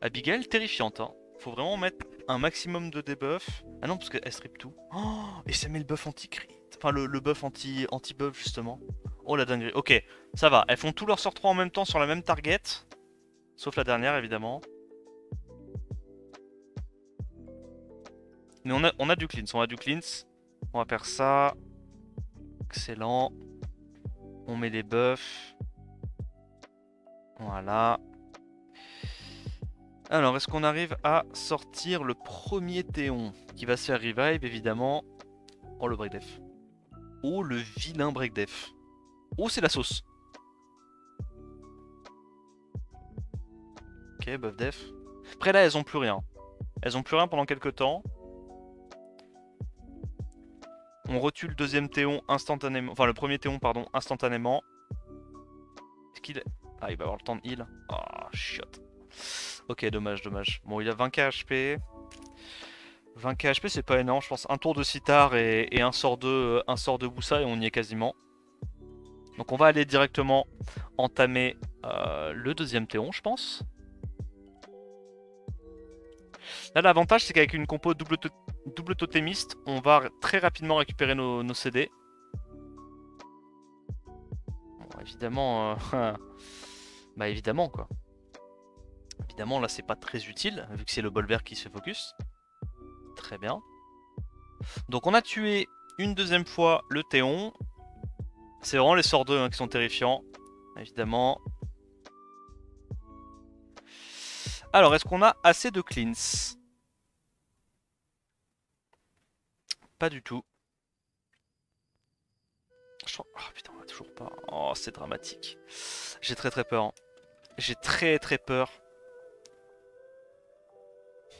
Abigail terrifiante. Hein. Faut vraiment mettre un maximum de debuff. Ah non parce qu'elle strip tout. Oh, et ça met le buff anti-crit. Enfin le buff anti-buff justement. Oh la dinguerie. Ok, ça va. Elles font tous leurs sorts 3 en même temps sur la même target. Sauf la dernière évidemment. Mais on a du cleanse, On va faire ça. Excellent. On met des buffs. Voilà. Alors, est-ce qu'on arrive à sortir le premier Théon qui va se faire revive, évidemment. Oh, le breakdef. Oh, le vilain breakdef. Oh, c'est la sauce. Ok, buff def. Après là, elles ont plus rien. Elles ont plus rien pendant quelques temps. On retue le deuxième Théon instantanément. Enfin, le premier Théon, pardon, instantanément. Est-ce qu'il... Ah, il va avoir le temps de heal. Ah, chiotte. Ok, dommage. Bon, il a 20k HP. 20k HP, c'est pas énorme. Je pense un tour de Sitar et un sort de Boussa et on y est quasiment. Donc on va aller directement entamer le deuxième Théon, je pense. Là, l'avantage, c'est qu'avec une compo double totémiste, on va très rapidement récupérer nos CD. Bon, évidemment... bah évidemment, quoi. Évidemment, là, c'est pas très utile, vu que c'est le bol vert qui se fait focus. Très bien. Donc on a tué une deuxième fois le Théon. C'est vraiment les sorts 2 hein, qui sont terrifiants, évidemment. Alors, est-ce qu'on a assez de cleans? Pas du tout. Oh putain, on a toujours pas. Oh, c'est dramatique. J'ai très peur. Hein. J'ai très peur.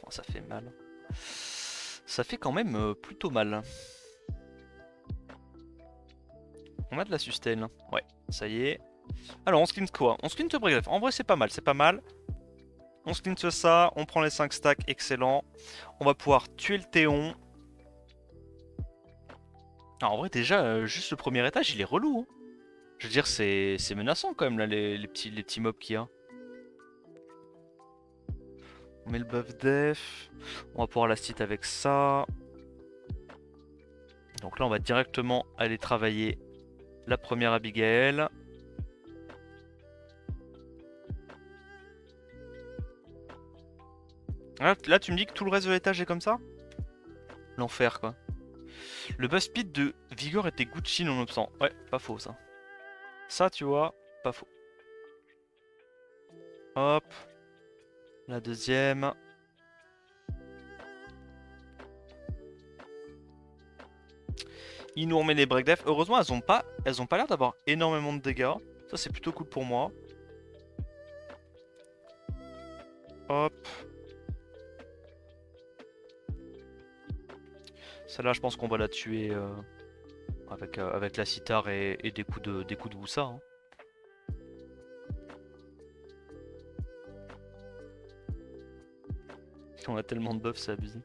Oh, ça fait mal. Ça fait quand même plutôt mal. On a de la sustain. Ouais, ça y est. Alors, on screen quoi? On screen le break. En vrai, c'est pas mal, On screen ça, on prend les 5 stacks, excellent. On va pouvoir tuer le Théon. Alors, en vrai, déjà, juste le premier étage, il est relou. Hein. Je veux dire, c'est menaçant quand même, là, les petits mobs qu'il y a. On met le buff def. On va pouvoir la site avec ça. Donc là, on va directement aller travailler la première Abigail. Là, tu me dis que tout le reste de l'étage est comme ça? L'enfer, quoi. Le buff speed de Vigor était Gucci nonobstant. Ouais, pas faux, ça. Ça, tu vois, pas faux. Hop. La deuxième. Il nous remet les break def. Heureusement, elles ont pas l'air d'avoir énormément de dégâts. Ça, c'est plutôt cool pour moi. Hop. Celle-là, je pense qu'on va la tuer avec la cithare et des coups de Woussa. Hein. On a tellement de buffs, c'est abusé.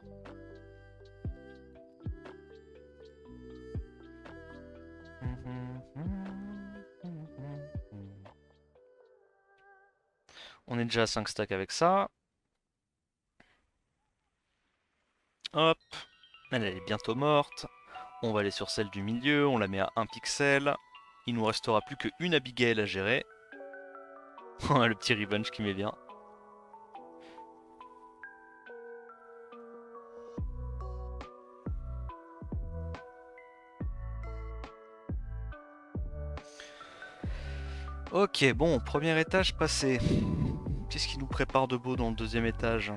On est déjà à 5 stacks avec ça. Hop. Elle est bientôt morte. On va aller sur celle du milieu. On la met à 1 pixel. Il nous restera plus qu'une Abigail à gérer. Le petit revenge qui met bien. Ok, bon, premier étage passé. Qu'est-ce qui nous prépare de beau dans le deuxième étage?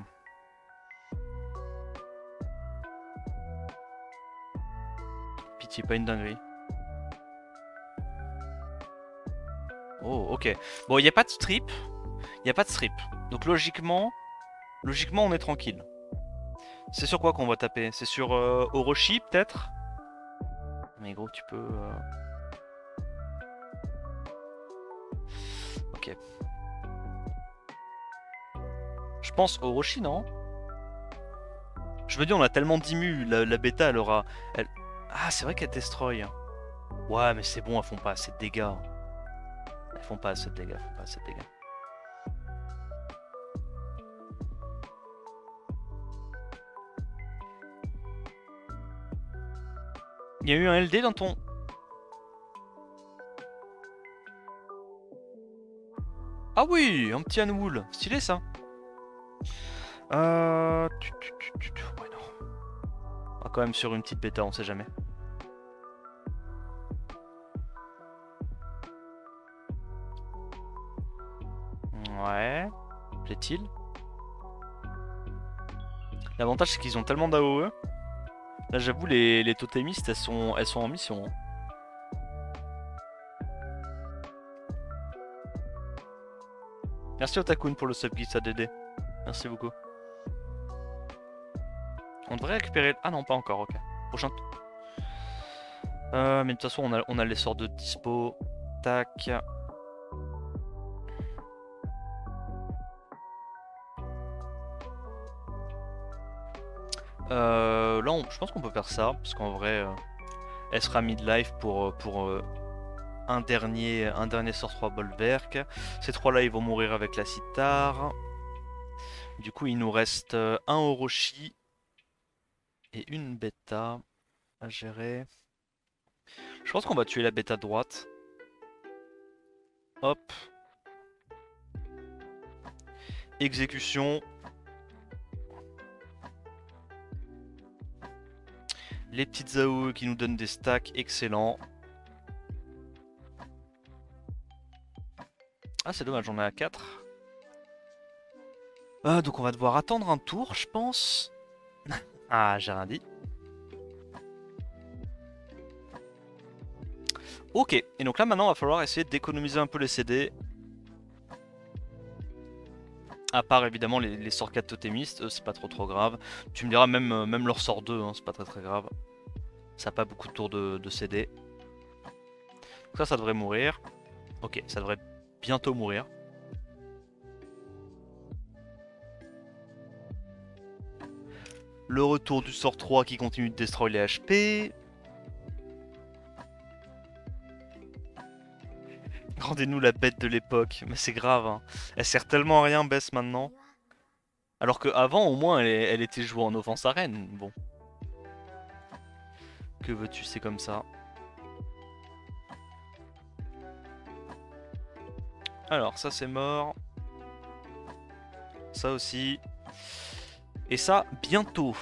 Pitié, pas une dinguerie. Oh, ok. Bon, il n'y a pas de strip. Il n'y a pas de strip. Donc logiquement, on est tranquille. C'est sur quoi qu'on va taper? C'est sur Orochi, peut-être? Mais gros, tu peux... Ok. Je pense Orochi, non? Je me dis, on a tellement d'immu, la bêta, elle aura... Ah, c'est vrai qu'elle destroy. Ouais, mais c'est bon, elles font pas assez de dégâts. Elles font pas assez de dégâts, Il y a eu un LD dans ton... Ah oui, un petit Anwool. Stylé, ça. Ouais, non. On va quand même sur une petite bêta, on sait jamais. Ouais. Plaît-il? L'avantage, c'est qu'ils ont tellement d'AOE. Là, j'avoue, les totémistes, elles sont en mission. Hein. Merci Otakun pour le subgift ADD. Merci beaucoup. On devrait récupérer... Ah non, pas encore, ok. Prochain tour. Mais de toute façon, on a les sorts de dispo. Tac. Là, je pense qu'on peut faire ça, parce qu'en vrai, elle sera mid-life pour un dernier sort 3 Bolverk. Ces 3-là, ils vont mourir avec la cithare. Du coup, il nous reste un Orochi et une bêta à gérer. Je pense qu'on va tuer la bêta droite. Hop. Exécution. Les petites AOE qui nous donnent des stacks, excellent. Ah, c'est dommage, on est à 4. Donc on va devoir attendre un tour, je pense. Ah, j'ai rien dit. Ok, et donc là maintenant il va falloir essayer d'économiser un peu les CD. À part évidemment les sorts 4 totémistes, eux c'est pas trop grave. Tu me diras même leur sort 2, hein, c'est pas très grave. Ça n'a pas beaucoup de tours de CD. Donc ça devrait mourir. Ok, ça devrait bientôt mourir. Le retour du sort 3 qui continue de destroy les HP. Rendez-nous la bête de l'époque. Mais c'est grave, hein. Elle sert tellement à rien, Bess, maintenant. Alors qu'avant, au moins, elle était jouée en offense arène. Bon. Que veux-tu, c'est comme ça. Alors, ça c'est mort. Ça aussi. Et ça, bientôt.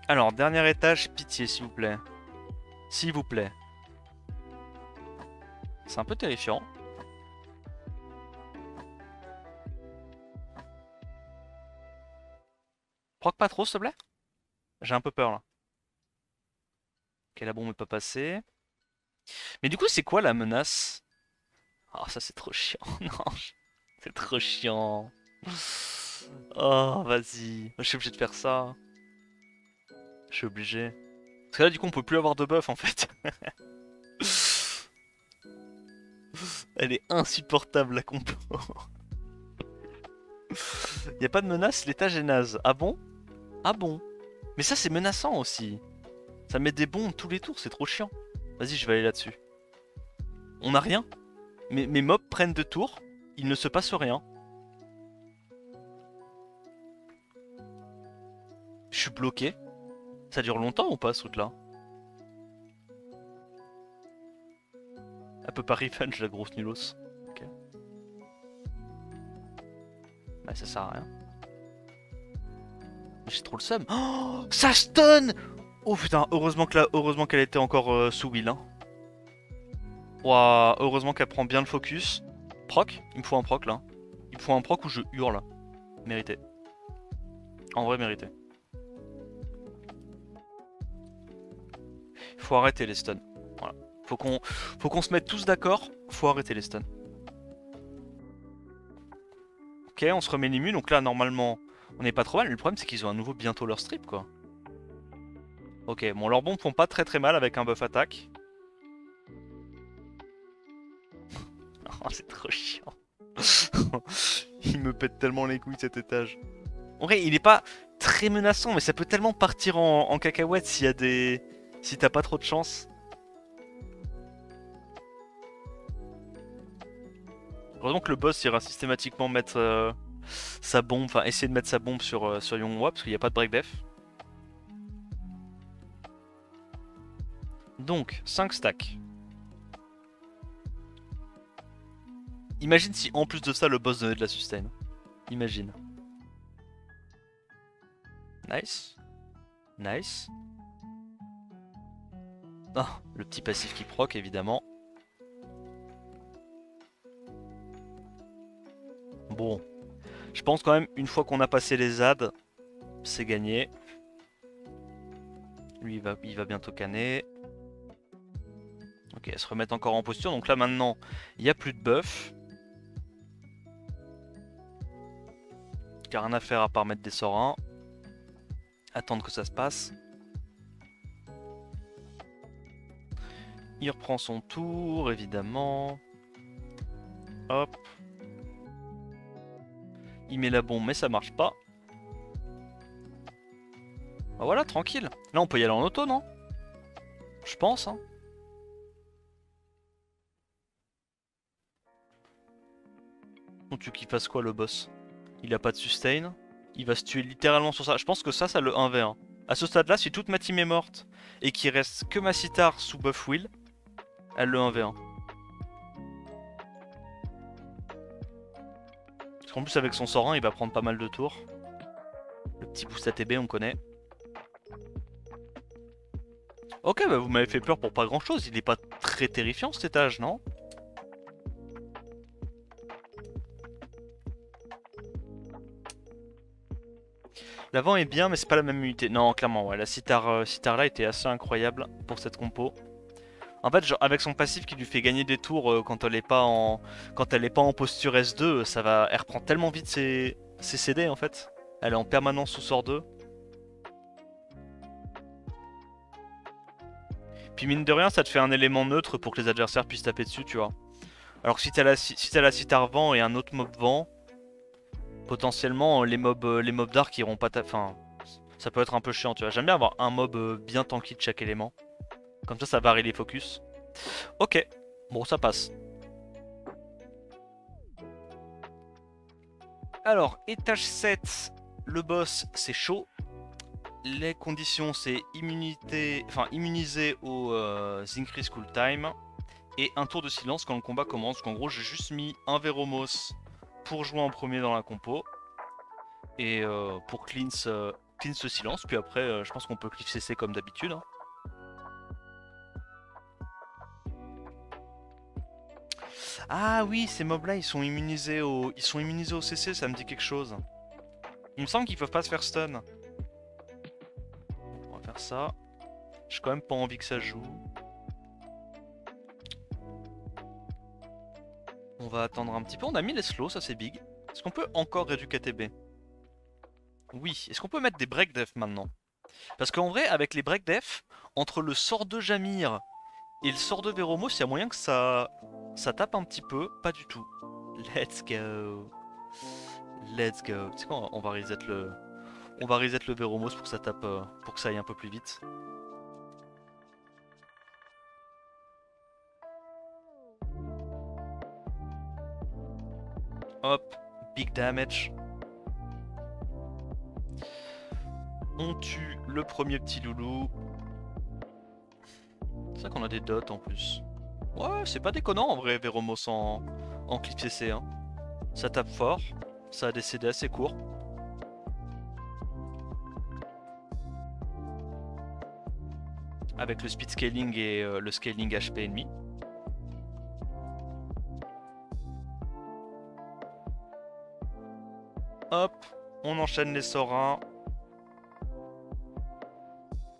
Alors, dernier étage, pitié, s'il vous plaît. S'il vous plaît. C'est un peu terrifiant. Proc pas trop, s'il te plaît. J'ai un peu peur, là. Ok, la bombe est pas passée. Mais du coup, c'est quoi la menace? Oh, ça c'est trop chiant. Non, c'est trop chiant. Oh, vas-y. Je suis obligé de faire ça. Je suis obligé. Parce que là, du coup, on peut plus avoir de buff en fait. Elle est insupportable la compo. Y a pas de menace, l'étage est naze. Ah bon? Ah bon? Mais ça, c'est menaçant aussi. Ça met des bombes tous les tours, c'est trop chiant. Vas-y, je vais aller là-dessus. On a rien. Mes mobs prennent 2 tours. Il ne se passe rien. Je suis bloqué. Ça dure longtemps ou pas ce truc là? Un peu pas revenge la grosse nulos. Ok. Bah ça sert à rien. J'ai trop le seum. Oh, ça stun! Oh putain, heureusement qu'elle était encore sous Will. Hein. Ouah, heureusement qu'elle prend bien le focus. Proc? Il me faut un proc là. Il me faut un proc où je hurle. Mérité. En vrai, mérité. Faut arrêter les stuns. Voilà. Faut qu'on se mette tous d'accord. Faut arrêter les stuns. Ok, on se remet l'immu. Donc là, normalement, on n'est pas trop mal. Mais le problème, c'est qu'ils ont à nouveau bientôt leur strip, quoi. Ok, bon, leurs bombes font pas très mal avec un buff attaque. Oh, c'est trop chiant. Il me pète tellement les couilles cet étage. En vrai, il est pas très menaçant, mais ça peut tellement partir en cacahuète s'il y a des... Si t'as pas trop de chance. Heureusement que le boss ira systématiquement mettre sa bombe, enfin essayer de mettre sa bombe sur Yonghwa, parce qu'il n'y a pas de break def. Donc, 5 stacks. Imagine si en plus de ça le boss donnait de la sustain. Imagine. Nice. Nice. Ah, le petit passif qui proc évidemment. Bon. Je pense quand même, une fois qu'on a passé les ZAD, c'est gagné. Lui, il va bientôt canner. Ok, elle se remet encore en posture. Donc là, maintenant, il n'y a plus de buff. Il n'y a rien à faire à part mettre des sorts 1. Attendre que ça se passe. Il reprend son tour, évidemment. Hop. Il met la bombe, mais ça marche pas. Bah voilà, tranquille. Là, on peut y aller en auto, non? Je pense, hein. Donc tu veux qu'il fasse quoi, le boss? Il a pas de sustain. Il va se tuer littéralement sur ça. Je pense que ça le 1v1. À ce stade-là, si toute ma team est morte et qu'il reste que ma Citar sous buff Will, elle le 1v1. Parce qu'en plus, avec son sort 1, il va prendre pas mal de tours. Le petit boost ATB, on connaît. Ok, bah vous m'avez fait peur pour pas grand chose. Il est pas très terrifiant cet étage, non? L'avant est bien, mais c'est pas la même unité. Non, clairement, ouais. La Citar là était assez incroyable pour cette compo. En fait, genre, avec son passif qui lui fait gagner des tours quand elle est pas en posture S2, ça va, elle reprend tellement vite ses CD en fait. Elle est en permanence sous sort 2. Puis mine de rien, ça te fait un élément neutre pour que les adversaires puissent taper dessus, tu vois. Alors que si t'as la Citar vent et un autre mob vent, potentiellement les mobs dark iront pas taper. Enfin, ça peut être un peu chiant, tu vois. J'aime bien avoir un mob bien tanky de chaque élément. Comme ça varie les focus. Ok, bon, ça passe. Alors, étage 7, le boss, c'est chaud. Les conditions, c'est immuniser au increase cool time. Et un tour de silence quand le combat commence. Donc en gros, j'ai juste mis un Veromos pour jouer en premier dans la compo. Et pour cleanse ce silence. Puis après, je pense qu'on peut cliff CC comme d'habitude. Hein. Ah oui, ces mobs là ils sont immunisés au CC, ça me dit quelque chose. Il me semble qu'ils peuvent pas se faire stun. On va faire ça. J'ai quand même pas envie que ça joue. On va attendre un petit peu, on a mis les slows, ça c'est big. Est-ce qu'on peut encore réduire KTB? Oui. Est-ce qu'on peut mettre des break def maintenant? Parce qu'en vrai, avec les break def, entre le sort de Jamir et le sort de Veromos, il y a moyen que ça tape un petit peu. Pas du tout. Let's go. Let's go. Tu sais quoi, on va reset le Veromos pour que ça tape, pour que ça aille un peu plus vite. Hop, big damage. On tue le premier petit loulou. C'est vrai qu'on a des dots en plus. Ouais, c'est pas déconnant en vrai, Veromos en clip CC. Hein. Ça tape fort, ça a des CD assez courts. Avec le speed scaling et le scaling HP ennemi. Hop, on enchaîne les sorts 1.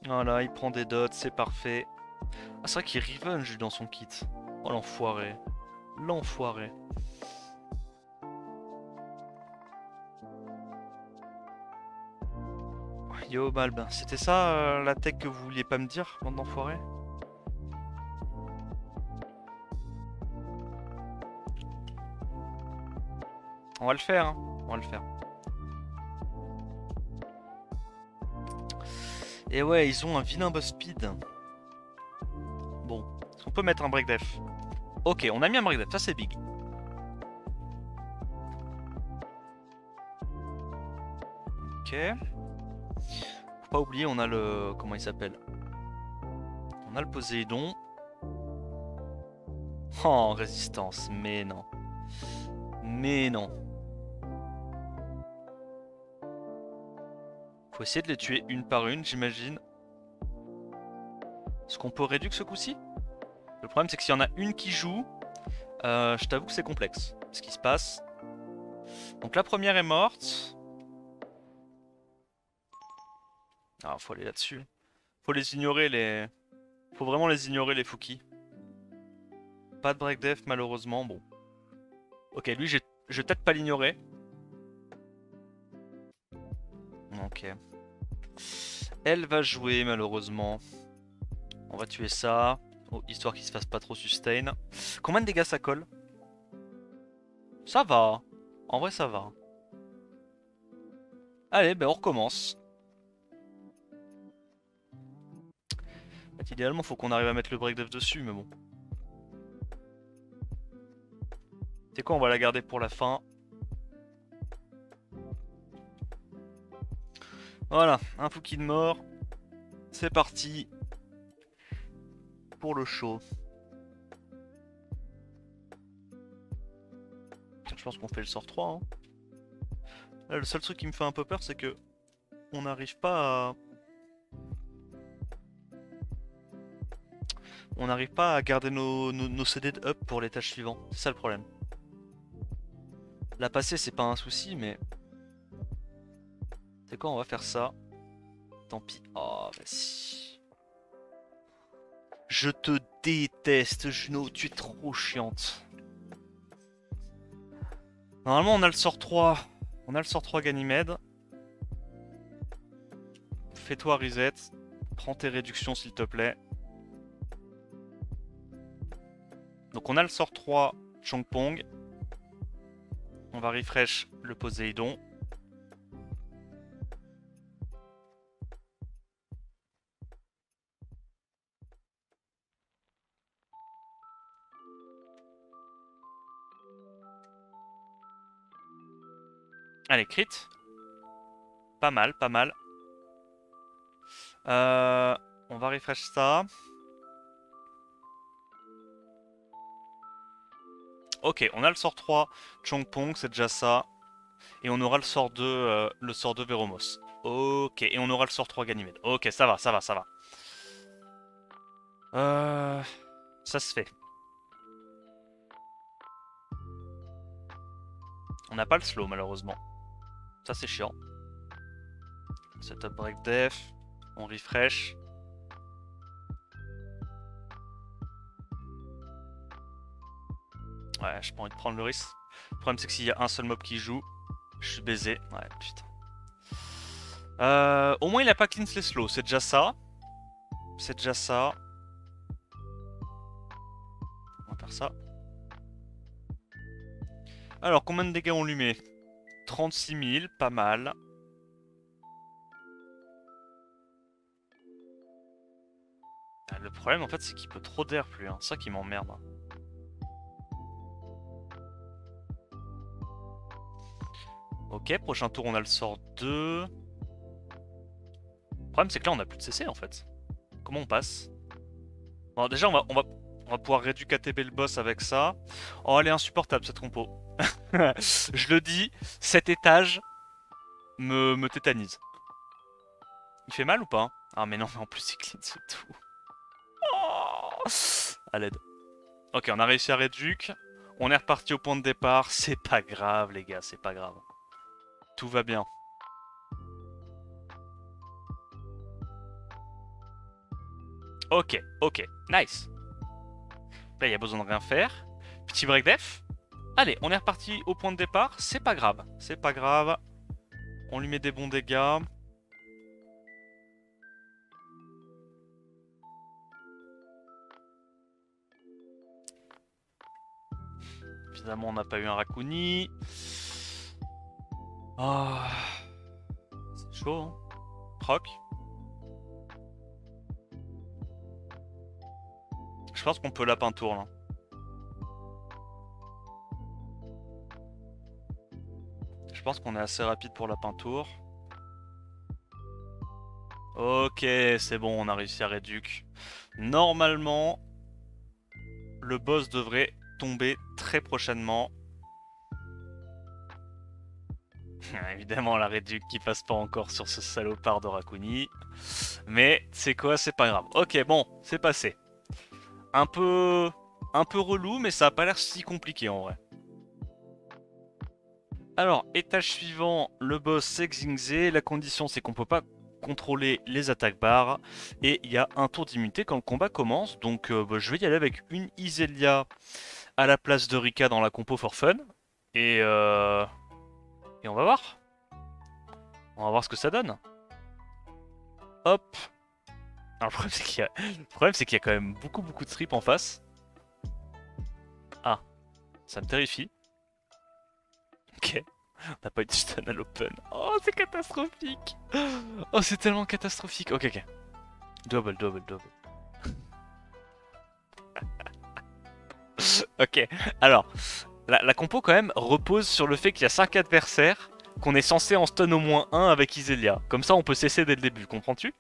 Voilà, il prend des dots, c'est parfait. Ah, c'est vrai qu'il revenge dans son kit. Oh l'enfoiré. L'enfoiré. Yo Balb, c'était ça la tech que vous vouliez pas me dire, bande d'enfoirés? On va le faire, hein. On va le faire. Et ouais, ils ont un vilain boss speed. Bon, est-ce qu'on peut mettre un break def? Ok, on a mis un break def, ça c'est big. Ok. Faut pas oublier, on a le... Comment il s'appelle? On a le Poséidon. Oh, résistance, mais non. Mais non. Faut essayer de les tuer une par une, j'imagine. Est-ce qu'on peut réduire ce coup-ci? Le problème, c'est que s'il y en a une qui joue, je t'avoue que c'est complexe. Ce qui se passe. Donc la première est morte. Ah, faut aller là-dessus. Faut les ignorer, les... Faut vraiment les ignorer, les Fouki. Pas de break def, malheureusement. Bon. Ok, lui, je vais peut-être pas l'ignorer. Ok. Elle va jouer, malheureusement. On va tuer ça. Oh, histoire qu'il se fasse pas trop sustain. Combien de dégâts ça colle? Ça va. En vrai, ça va. Allez, ben on recommence. En fait, idéalement, faut qu'on arrive à mettre le break def dessus, mais bon. C'est quoi, on va la garder pour la fin. Voilà, un Fouki de mort. C'est parti. Pour le show. Je pense qu'on fait le sort 3. Hein. Là, le seul truc qui me fait un peu peur, c'est que on n'arrive pas à... On n'arrive pas à garder nos CD de up pour les tâches suivantes. C'est ça le problème. La passer, c'est pas un souci, mais... C'est quoi, on va faire ça. Tant pis. Oh, vas-y. Je te déteste, Juno. Tu es trop chiante. Normalement, on a le sort 3. On a le sort 3 Ganymède. Fais-toi reset. Prends tes réductions, s'il te plaît. Donc on a le sort 3 Chongpong. On va refresh le Poséidon. Allez, crit. Pas mal, pas mal. On va refresh ça. Ok, on a le sort 3 Chongpong, c'est déjà ça. Et on aura le sort 2 Veromos. Ok, et on aura le sort 3 Ganymède. Ok, ça va, ça va, ça va. Ça se fait. On n'a pas le slow malheureusement. Ça c'est chiant. Setup break def. On refresh. Ouais, j'ai pas envie de prendre le risque. Le problème c'est que s'il y a un seul mob qui joue, je suis baisé. Ouais, putain. Au moins il a pas clean les slow, c'est déjà ça. C'est déjà ça. On va faire ça. Alors, combien de dégâts on lui met? 36 000, pas mal. Ah, le problème en fait c'est qu'il peut trop d'air plus, hein. C'est ça qui m'emmerde. Ok, prochain tour on a le sort 2. Le problème c'est que là on a plus de CC en fait. Comment on passe? Bon déjà on va pouvoir réduire KTB le boss avec ça. Oh elle est insupportable cette compo. Je le dis, cet étage me tétanise. Il fait mal ou pas? Ah mais non mais en plus il clean c'est tout. Oh, à l'aide. Ok on a réussi à réduc. On est reparti au point de départ. C'est pas grave les gars, c'est pas grave. Tout va bien. Ok, ok, nice. Là, il y a besoin de rien faire. Petit break def. Allez, on est reparti au point de départ. C'est pas grave, c'est pas grave. On lui met des bons dégâts. Évidemment, on n'a pas eu un Raccoon. Oh. C'est chaud, hein. Proc. Je pense qu'on peut lapin tour là. Je pense qu'on est assez rapide pour lapin tour. Ok, c'est bon, on a réussi à réduc. Normalement, le boss devrait tomber très prochainement. Évidemment, la réduc qui passe pas encore sur ce salopard de Raccoon. Mais c'est quoi, c'est pas grave. Ok, bon, c'est passé. Un peu relou, mais ça a pas l'air si compliqué en vrai. Alors, étage suivant, le boss c'est Xingzé. La condition c'est qu'on peut pas contrôler les attaques barres. Et il y a un tour d'immunité quand le combat commence. Donc bah, je vais y aller avec une Iselia à la place de Rika dans la compo for fun. Et on va voir. On va voir ce que ça donne. Hop. Alors le problème c'est qu'il y a quand même beaucoup de strip en face. Ah, ça me terrifie. Ok. T'as pas eu de stun à l'open. Oh, c'est catastrophique. Oh, c'est tellement catastrophique. Ok, ok. Double. Ok. Alors, la compo quand même repose sur le fait qu'il y a 5 adversaires, qu'on est censé en stun au moins un avec Iselia. Comme ça, on peut cesser dès le début, comprends-tu?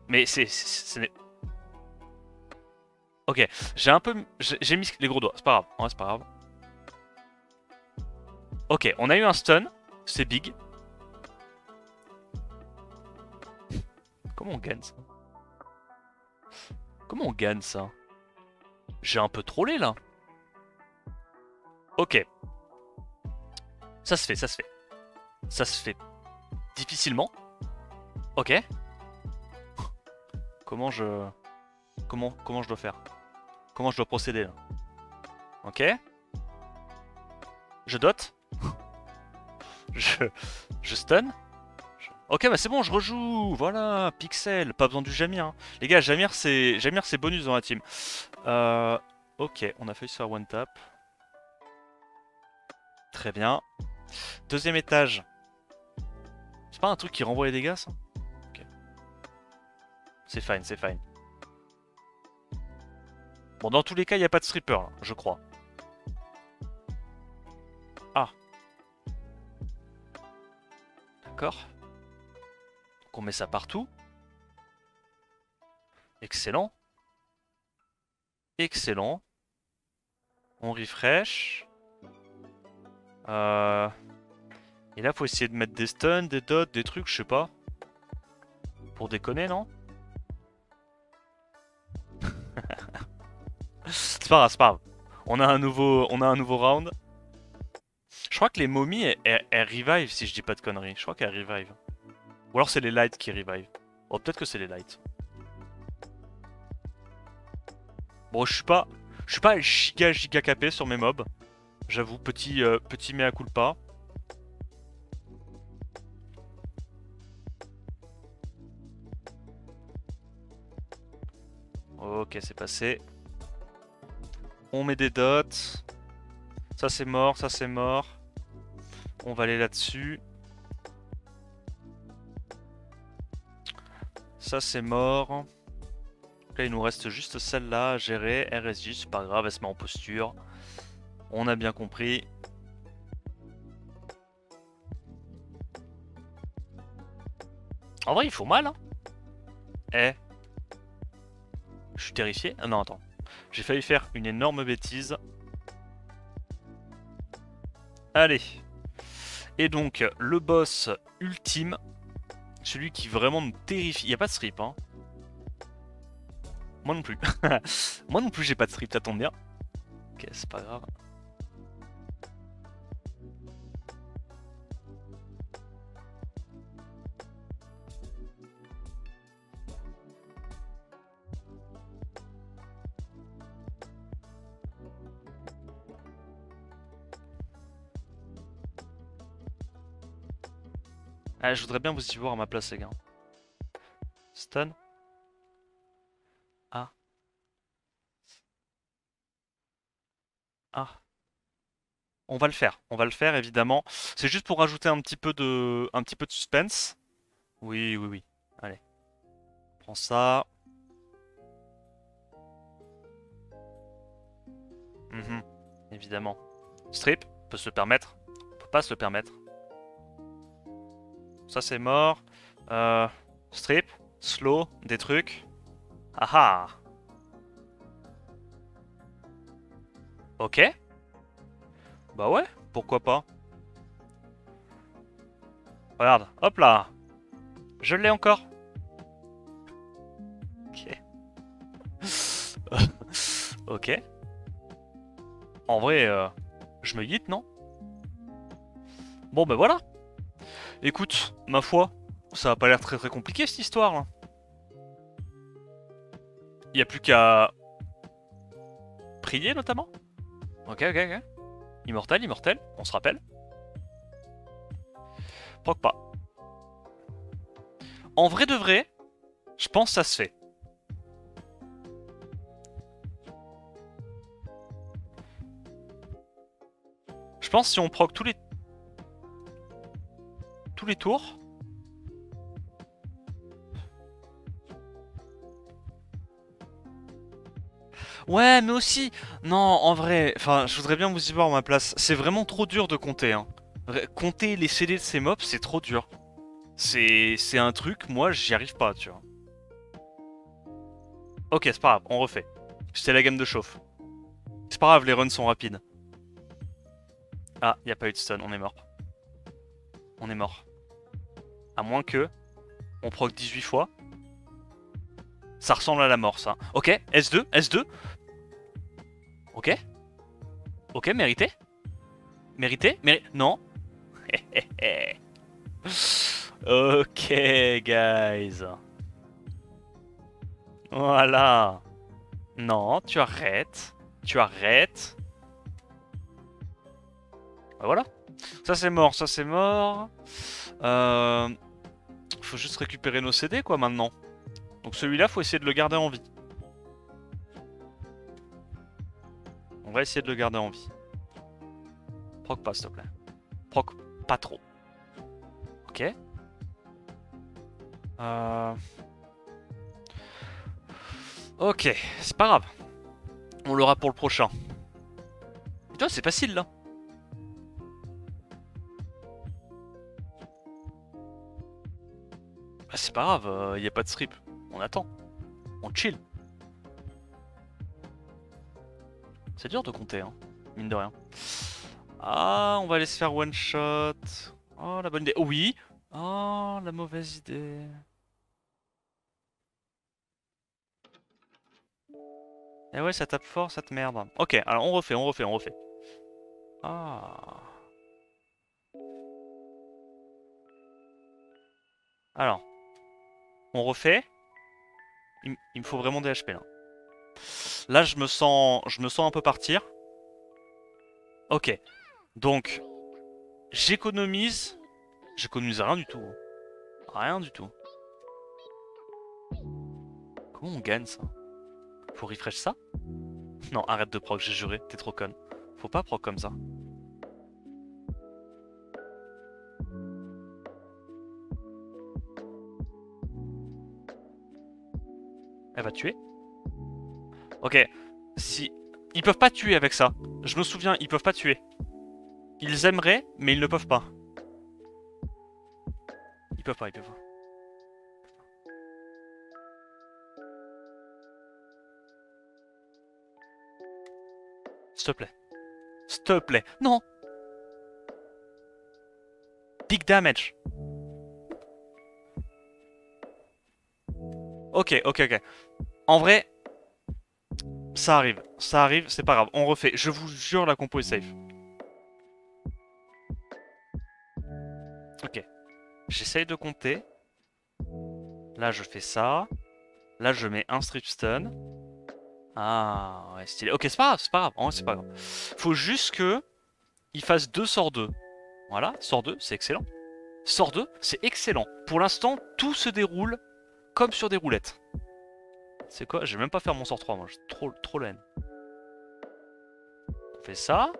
Mais ce n'est... Ok, j'ai mis les gros doigts, c'est pas grave. Ouais, c'est pas grave. Ok, on a eu un stun, c'est big. Comment on gagne ça? Comment on gagne ça? J'ai un peu trollé là. Ok. Ça se fait. Ça se fait difficilement. Ok. Comment je dois faire? Comment je dois procéder là? Ok. Je dot. je stun. Ok, bah c'est bon, je rejoue. Voilà, Pixel. Pas besoin du Jamir, hein. Les gars, Jamir c'est bonus dans la team. Ok, on a failli se faire one tap. Très bien. Deuxième étage. C'est pas un truc qui renvoie les dégâts, ça? Ok. C'est fine. Bon, dans tous les cas, il n'y a pas de stripper, là, je crois. Ah. D'accord. Donc on met ça partout. Excellent. Excellent. On refresh. Et là, faut essayer de mettre des stuns, des dots, des trucs, je sais pas. Pour déconner, non? C'est pas grave. On a un nouveau round. Je crois que les momies, elles revive si je dis pas de conneries. Je crois qu'elles revive. Ou alors c'est les lights qui revive. Oh, peut-être que c'est les lights. Bon, je suis pas giga capé sur mes mobs. J'avoue, petit mea culpa. Ok, c'est passé. On met des dots. Ça c'est mort, ça c'est mort. On va aller là-dessus. Ça c'est mort. Là il nous reste juste celle-là à gérer. RSJ, c'est pas grave, elle se met en posture. On a bien compris. En vrai il faut mal hein. Eh. Je suis terrifié. Ah non attends. J'ai failli faire une énorme bêtise. Allez. Et donc le boss ultime. Celui qui vraiment nous terrifie. Il n'y a pas de strip hein. Moi non plus. Moi non plus j'ai pas de strip, ça tombe bien. Ok, c'est pas grave. Ah, je voudrais bien vous y voir à ma place les gars. Stun. Ah. Ah. On va le faire évidemment. C'est juste pour rajouter un petit peu de suspense. Oui, oui, oui. Allez. Prends ça. Mhm. Évidemment. Strip, peut se le permettre. On peut pas se le permettre. Ça c'est mort. Strip, slow, des trucs. Ah ah. Ok. Bah ouais, pourquoi pas. Regarde, hop là. Je l'ai encore. Ok. Ok. En vrai, je me guide, non? Bon, ben voilà. Écoute, ma foi, ça a pas l'air très très compliqué cette histoire là. Y a plus qu'à prier notamment. Ok, ok, ok. Immortel, immortel, on se rappelle. Proc pas. En vrai de vrai, je pense que ça se fait. Je pense que si on proc tous les tours. Ouais, mais aussi. Non, en vrai, enfin, je voudrais bien vous y voir à ma place. C'est vraiment trop dur de compter. Hein. Compter les CD de ces mobs, c'est trop dur. C'est un truc, moi, j'y arrive pas, tu vois. Ok, c'est pas grave, on refait. C'était la gamme de chauffe. C'est pas grave, les runs sont rapides. Ah, y a pas eu de stun, on est mort. On est mort. À moins que on proc 18 fois. Ça ressemble à la mort, ça. Ok, S2, S2. Ok. Ok, mérité. Mérité. Non. Ok, guys. Voilà. Non, tu arrêtes. Tu arrêtes. Bah voilà. Ça c'est mort, ça c'est mort. Faut juste récupérer nos CD quoi maintenant. Donc celui-là, faut essayer de le garder en vie. On va essayer de le garder en vie. Proc pas, s'il te plaît. Proc pas trop. Ok. Ok, c'est pas grave. On l'aura pour le prochain. Putain, c'est facile là. Bah, c'est pas grave, y a pas de strip. On attend. On chill. C'est dur de compter, hein. Mine de rien. Ah, on va aller se faire one shot. Oh, la bonne idée. Oh, oui. Oh, la mauvaise idée. Eh ouais, ça tape fort cette merde. Ok, alors on refait, on refait, on refait. Ah. Alors, on refait. Il me faut vraiment des HP là. Là, je me sens un peu partir. Ok. Donc, j'économise. J'économise rien du tout. Rien du tout. Comment on gagne ça? Faut refresh ça? Non, arrête de proc, j'ai juré, t'es trop conne. Faut pas proc comme ça. Elle va tuer? Ok. Si... Ils peuvent pas tuer avec ça. Je me souviens, ils peuvent pas tuer. Ils aimeraient, mais ils ne peuvent pas. Ils peuvent pas, ils peuvent pas. S'il te plaît. S'il te plaît. Non! Big damage. Ok, ok, ok. En vrai, ça arrive, c'est pas grave. On refait. Je vous jure, la compo est safe. Ok. J'essaye de compter. Là, je fais ça. Là, je mets un strip stun. Ah, ouais, stylé. Ok, c'est pas grave, c'est pas grave. En vrai, c'est pas grave. Faut juste que il fasse 2 sorts 2. Voilà, sort 2, c'est excellent. Sort 2, c'est excellent. Pour l'instant, tout se déroule comme sur des roulettes. C'est quoi? Je vais même pas faire mon sort 3, moi. J'ai trop la haine. On fait ça.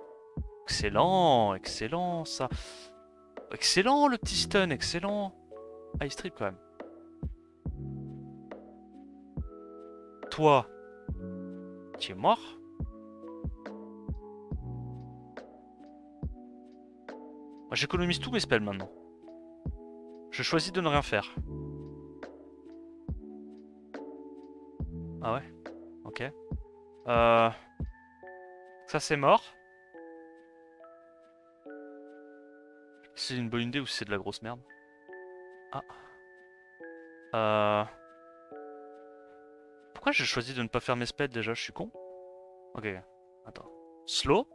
Excellent, excellent, ça. Excellent, le petit stun, excellent. Ah, il strip quand même. Toi, tu es mort. Moi, j'économise tous mes spells maintenant. Je choisis de ne rien faire. Ah ouais? Ok. Ça c'est mort. C'est une bonne idée ou c'est de la grosse merde? Ah. Pourquoi j'ai choisi de ne pas faire mes spells déjà? Je suis con? Ok. Attends. Slow?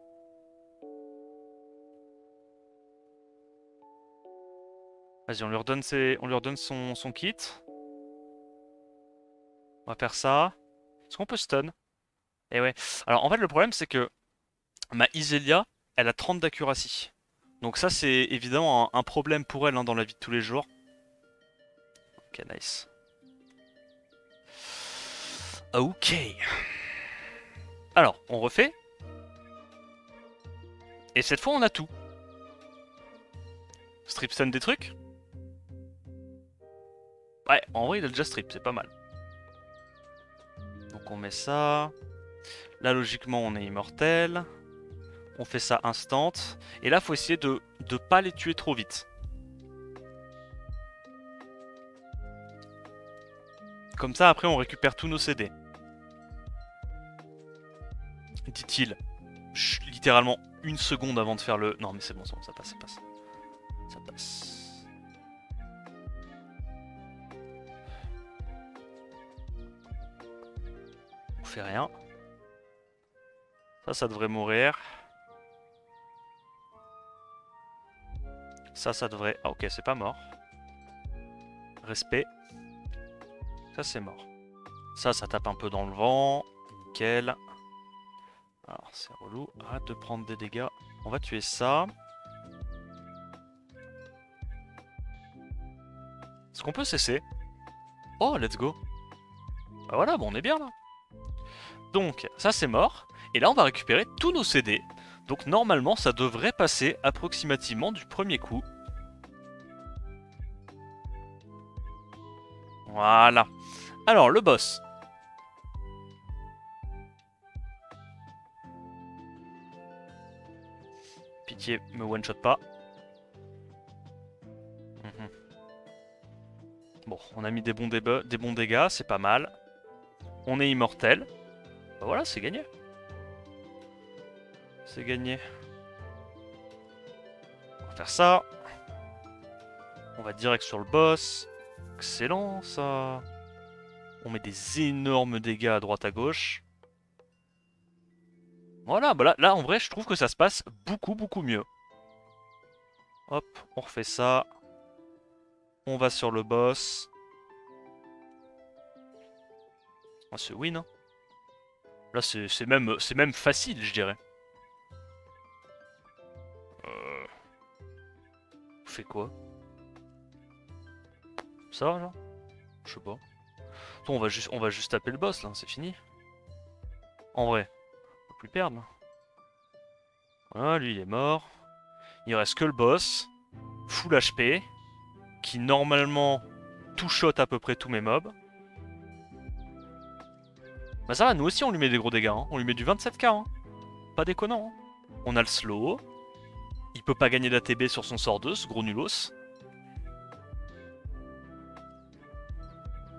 Vas-y, on lui redonne, on lui redonne son kit. On va faire ça. Est-ce qu'on peut stun? Eh ouais. Alors en fait le problème c'est que ma Iselia, elle a 30 d'accuracy. Donc ça c'est évidemment un problème pour elle hein, dans la vie de tous les jours. Ok, nice. Ok. Alors, on refait. Et cette fois on a tout. Strip stun des trucs? Ouais, en vrai il a déjà strip, c'est pas mal. Donc on met ça. Là logiquement on est immortel. On fait ça instant. Et là faut essayer de pas les tuer trop vite. Comme ça après on récupère tous nos CD. Dit-il. Littéralement une seconde avant de faire le... Non mais c'est bon, ça passe, ça passe. Ça passe. On fait rien. Ça devrait mourir. Ça devrait... Ah ok, c'est pas mort. Respect. Ça c'est mort. Ça tape un peu dans le vent. Nickel. Alors c'est relou. Arrête de prendre des dégâts. On va tuer ça. Est-ce qu'on peut cesser? Oh, let's go. Bah voilà, bon on est bien là. Donc ça c'est mort. Et là on va récupérer tous nos CD. Donc normalement ça devrait passer approximativement du premier coup. Voilà. Alors le boss. Pitié, me one-shot pas. Bon, on a mis des bons dégâts, c'est pas mal. On est immortel. Bah voilà, c'est gagné. C'est gagné. On va faire ça. On va direct sur le boss. Excellent ça. On met des énormes dégâts à droite à gauche. Voilà, bah là en vrai je trouve que ça se passe beaucoup mieux. Hop, on refait ça. On va sur le boss. Oh, c'est win hein. Là c'est même facile je dirais. Fait quoi? Ça va, genre? Je sais pas. Attends, on va juste taper le boss, là, c'est fini. En vrai, on peut plus perdre, là. Voilà, lui, il est mort. Il reste que le boss, full HP, qui normalement two-shot à peu près tous mes mobs. Bah ça va, nous aussi on lui met des gros dégâts, hein. On lui met du 27k, hein. Pas déconnant, hein. On a le slow. Il peut pas gagner d'ATB sur son sort 2, ce gros nulos.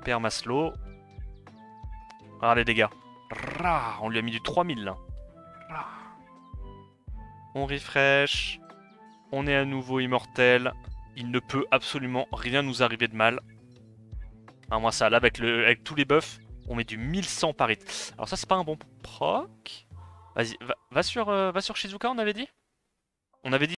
Perma slow. Ah les dégâts. On lui a mis du 3000 là. On refresh. On est à nouveau immortel. Il ne peut absolument rien nous arriver de mal. Ah, moi ça, là avec tous les buffs, on met du 1100 par hit. Alors ça c'est pas un bon proc. Vas-y, va sur Shizuka on avait dit. On avait dit